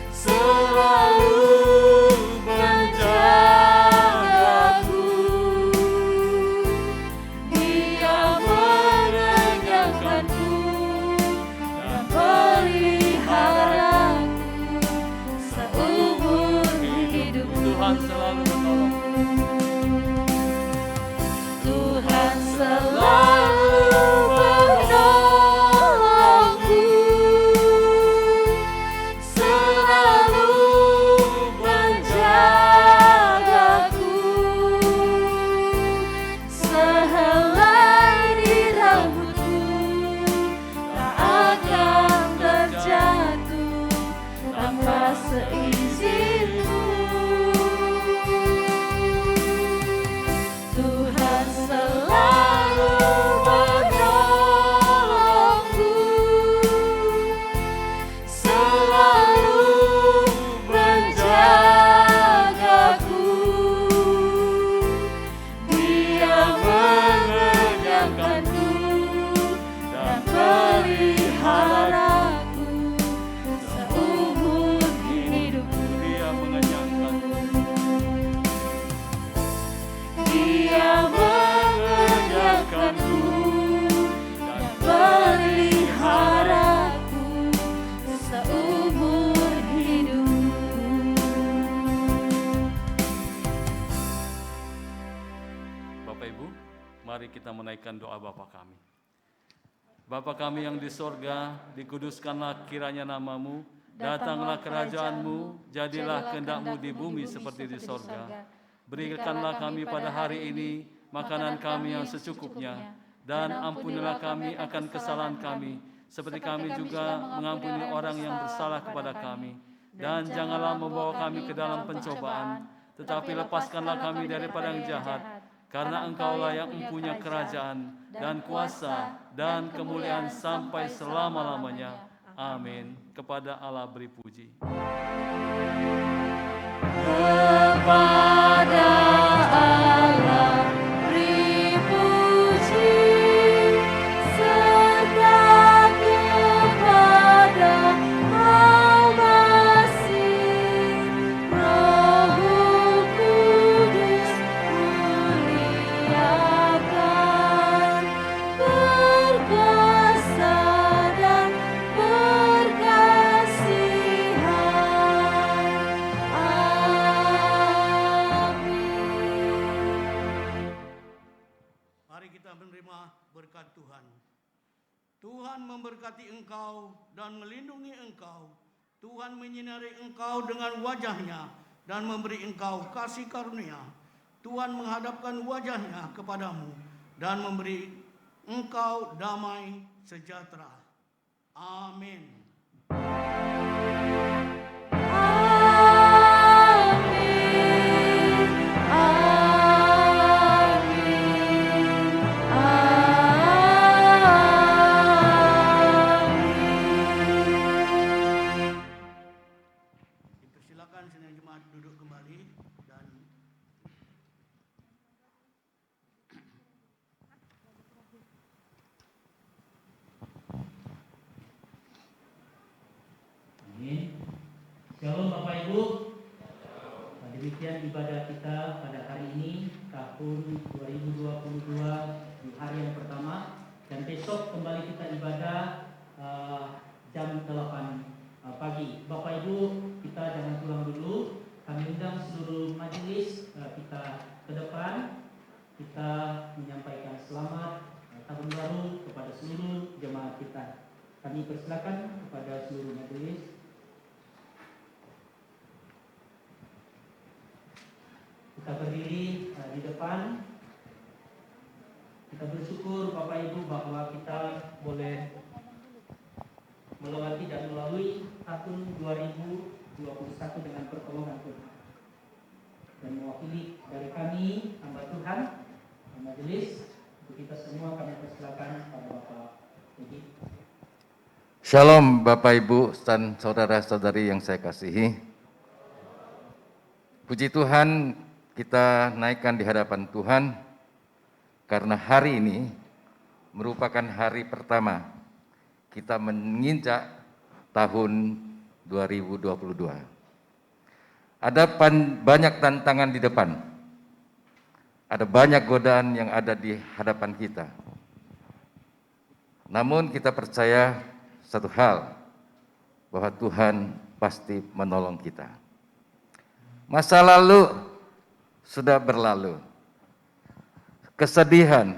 selalu menjagaku, Dia mengenyangkanku dan peliharaku seumur hidupku.
Tuhan selalu menolongku.
Tuhan selalu menolongku, selalu menjagaku, sehelai di rambutku tak akan terjatuh tanpa seizin-Mu. Tuhan selalu menolongku, selalu menjagaku, Dia mengenyangkanku dan peliharaku seumur hidupku.
Dia mengenyangkanku.
Dia mengenyangkanku dan peliharaku seumur hidupku.
Bapak Ibu, mari kita menaikkan doa Bapa kami. Bapa kami yang di sorga, dikuduskanlah kiranya nama-Mu, datanglah kerajaan-Mu, jadilah kehendak-Mu di bumi seperti di sorga. Berikanlah kami pada hari ini makanan kami yang secukupnya, dan ampunilah kami akan kesalahan kami, seperti kami juga mengampuni orang yang bersalah kepada kami. Dan janganlah membawa kami ke dalam pencobaan, tetapi lepaskanlah kami daripada yang jahat, karena Engkaulah yang mempunyai kerajaan dan kuasa dan kemuliaan sampai selama-lamanya. Amin. Kepada Allah beri puji.
Kepada Allah beri puji, serta kepada Al-Masih, Roh Kudus muliakan, berkuasa dan berkasihan.
Mari kita menerima berkat Tuhan. Tuhan memberkati engkau dan melindungi engkau. Tuhan menyinari engkau dengan wajah-Nya dan memberi engkau kasih karunia. Tuhan menghadapkan wajah-Nya kepadamu dan memberi engkau damai sejahtera. Amin. Silakan sidang jemaat duduk kembali dan
Amin. Shalom Bapak Ibu. Nah, demikian ibadah kita pada hari ini tahun 2022 di hari yang pertama. Dan besok kembali kita ibadah jam 8 pagi. Bapak Ibu, kita jangan pulang dulu. Kami undang seluruh majelis kita ke depan. Kita menyampaikan selamat tahun baru kepada seluruh jemaat kita. Kami persilakan kepada seluruh majelis. Kita berdiri di depan. Kita bersyukur Bapak Ibu bahwa kita boleh melewati dan melalui tahun 2021 dengan pertolongan Tuhan. Dan mewakili dari kami, hamba Tuhan, majelis, untuk kita semua kami persilakan pada Bapak Edi.
Shalom Bapak Ibu dan saudara-saudari yang saya kasihi. Puji Tuhan, kita naikkan di hadapan Tuhan karena hari ini merupakan hari pertama kita menginjak tahun 2022. Ada banyak tantangan di depan. Ada banyak godaan yang ada di hadapan kita. Namun kita percaya satu hal, bahwa Tuhan pasti menolong kita. Masa lalu sudah berlalu. Kesedihan,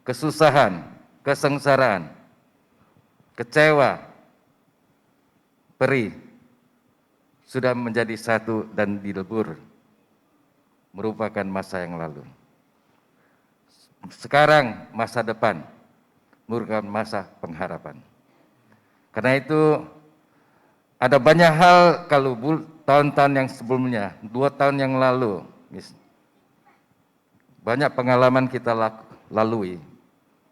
kesusahan, kesengsaraan, kecewa, perih, sudah menjadi satu dan dilebur, merupakan masa yang lalu. Sekarang masa depan merupakan masa pengharapan. Karena itu ada banyak hal kalau tahun-tahun yang sebelumnya, 2 tahun yang lalu, banyak pengalaman kita lalui.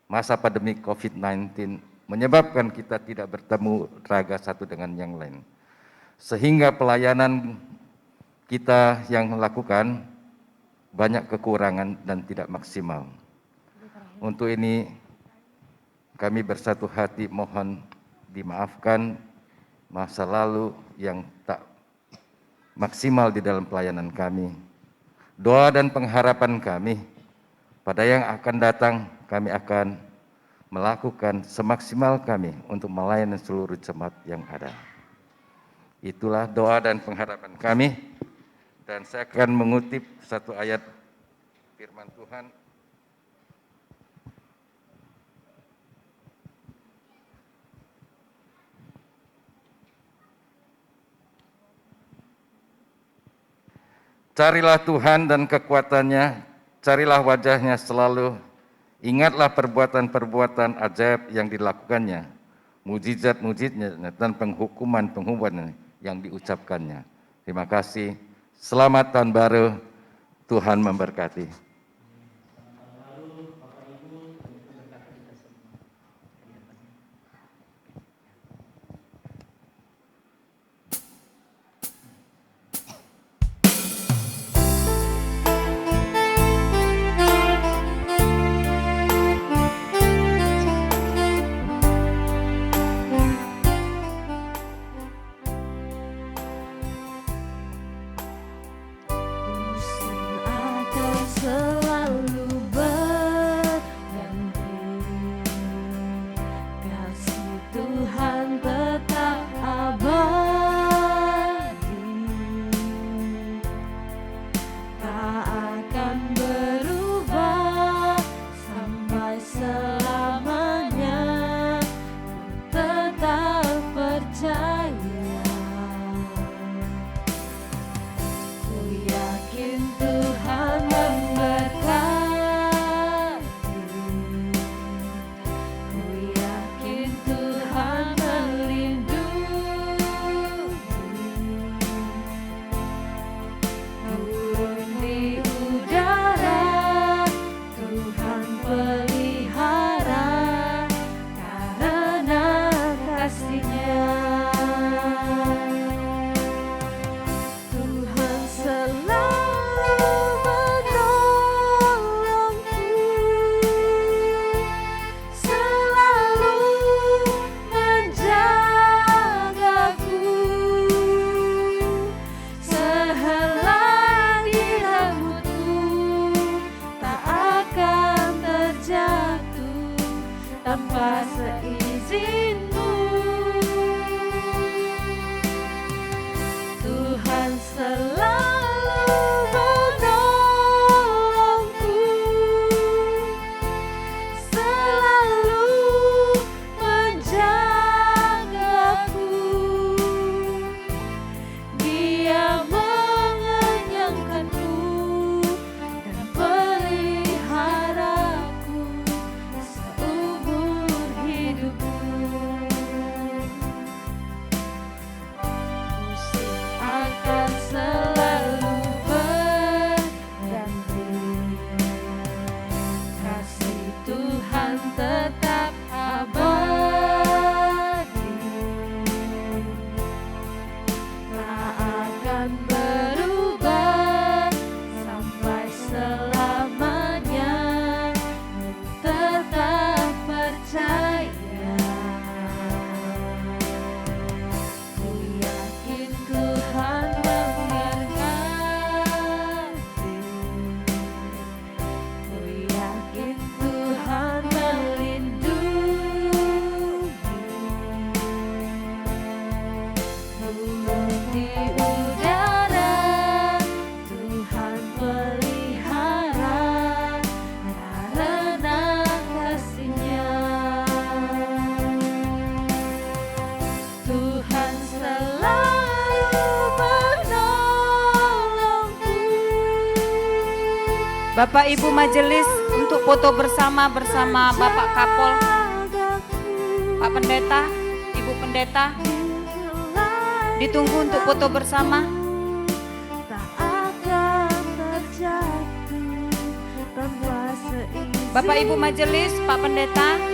Masa pandemi COVID-19 menyebabkan kita tidak bertemu raga satu dengan yang lain. Sehingga pelayanan kita yang lakukan banyak kekurangan dan tidak maksimal. Untuk ini kami bersatu hati mohon dimaafkan masa lalu yang tak maksimal di dalam pelayanan kami. Doa dan pengharapan kami pada yang akan datang, kami akan melakukan semaksimal kami untuk melayani seluruh jemaat yang ada. Itulah doa dan pengharapan kami. Dan saya akan mengutip satu ayat firman Tuhan. Carilah Tuhan dan kekuatannya, carilah wajahnya selalu, ingatlah perbuatan-perbuatan ajaib yang dilakukannya, mujizat-mujizatnya dan penghukuman-penghukuman yang diucapkannya. Terima kasih. Selamat tahun baru, Tuhan memberkati.
Akan
seizin-Mu. Tuhan selalu menolongku, selalu menjagaku. Dia mengenyangkanku dan peliharaku seumur hidupku. Musim akan selalu berganti, kasih Tuhan tetap abadi, tak akan berubah sampai selamanya. Tetap percaya, ku yakin Tuhan memberkati, ku yakin Tuhan melindungi. Burung di udara Tuhan pelihara karena kasih-Nya. Tuhan selalu menolongku.
Bapak Ibu Majelis untuk foto bersama Bapak Kapol, Pak Pendeta, Ibu Pendeta. Ditunggu untuk foto bersama.
Tak akan terjatuh tanpa seizin.
Bapak Ibu Majelis, Pak Pendeta.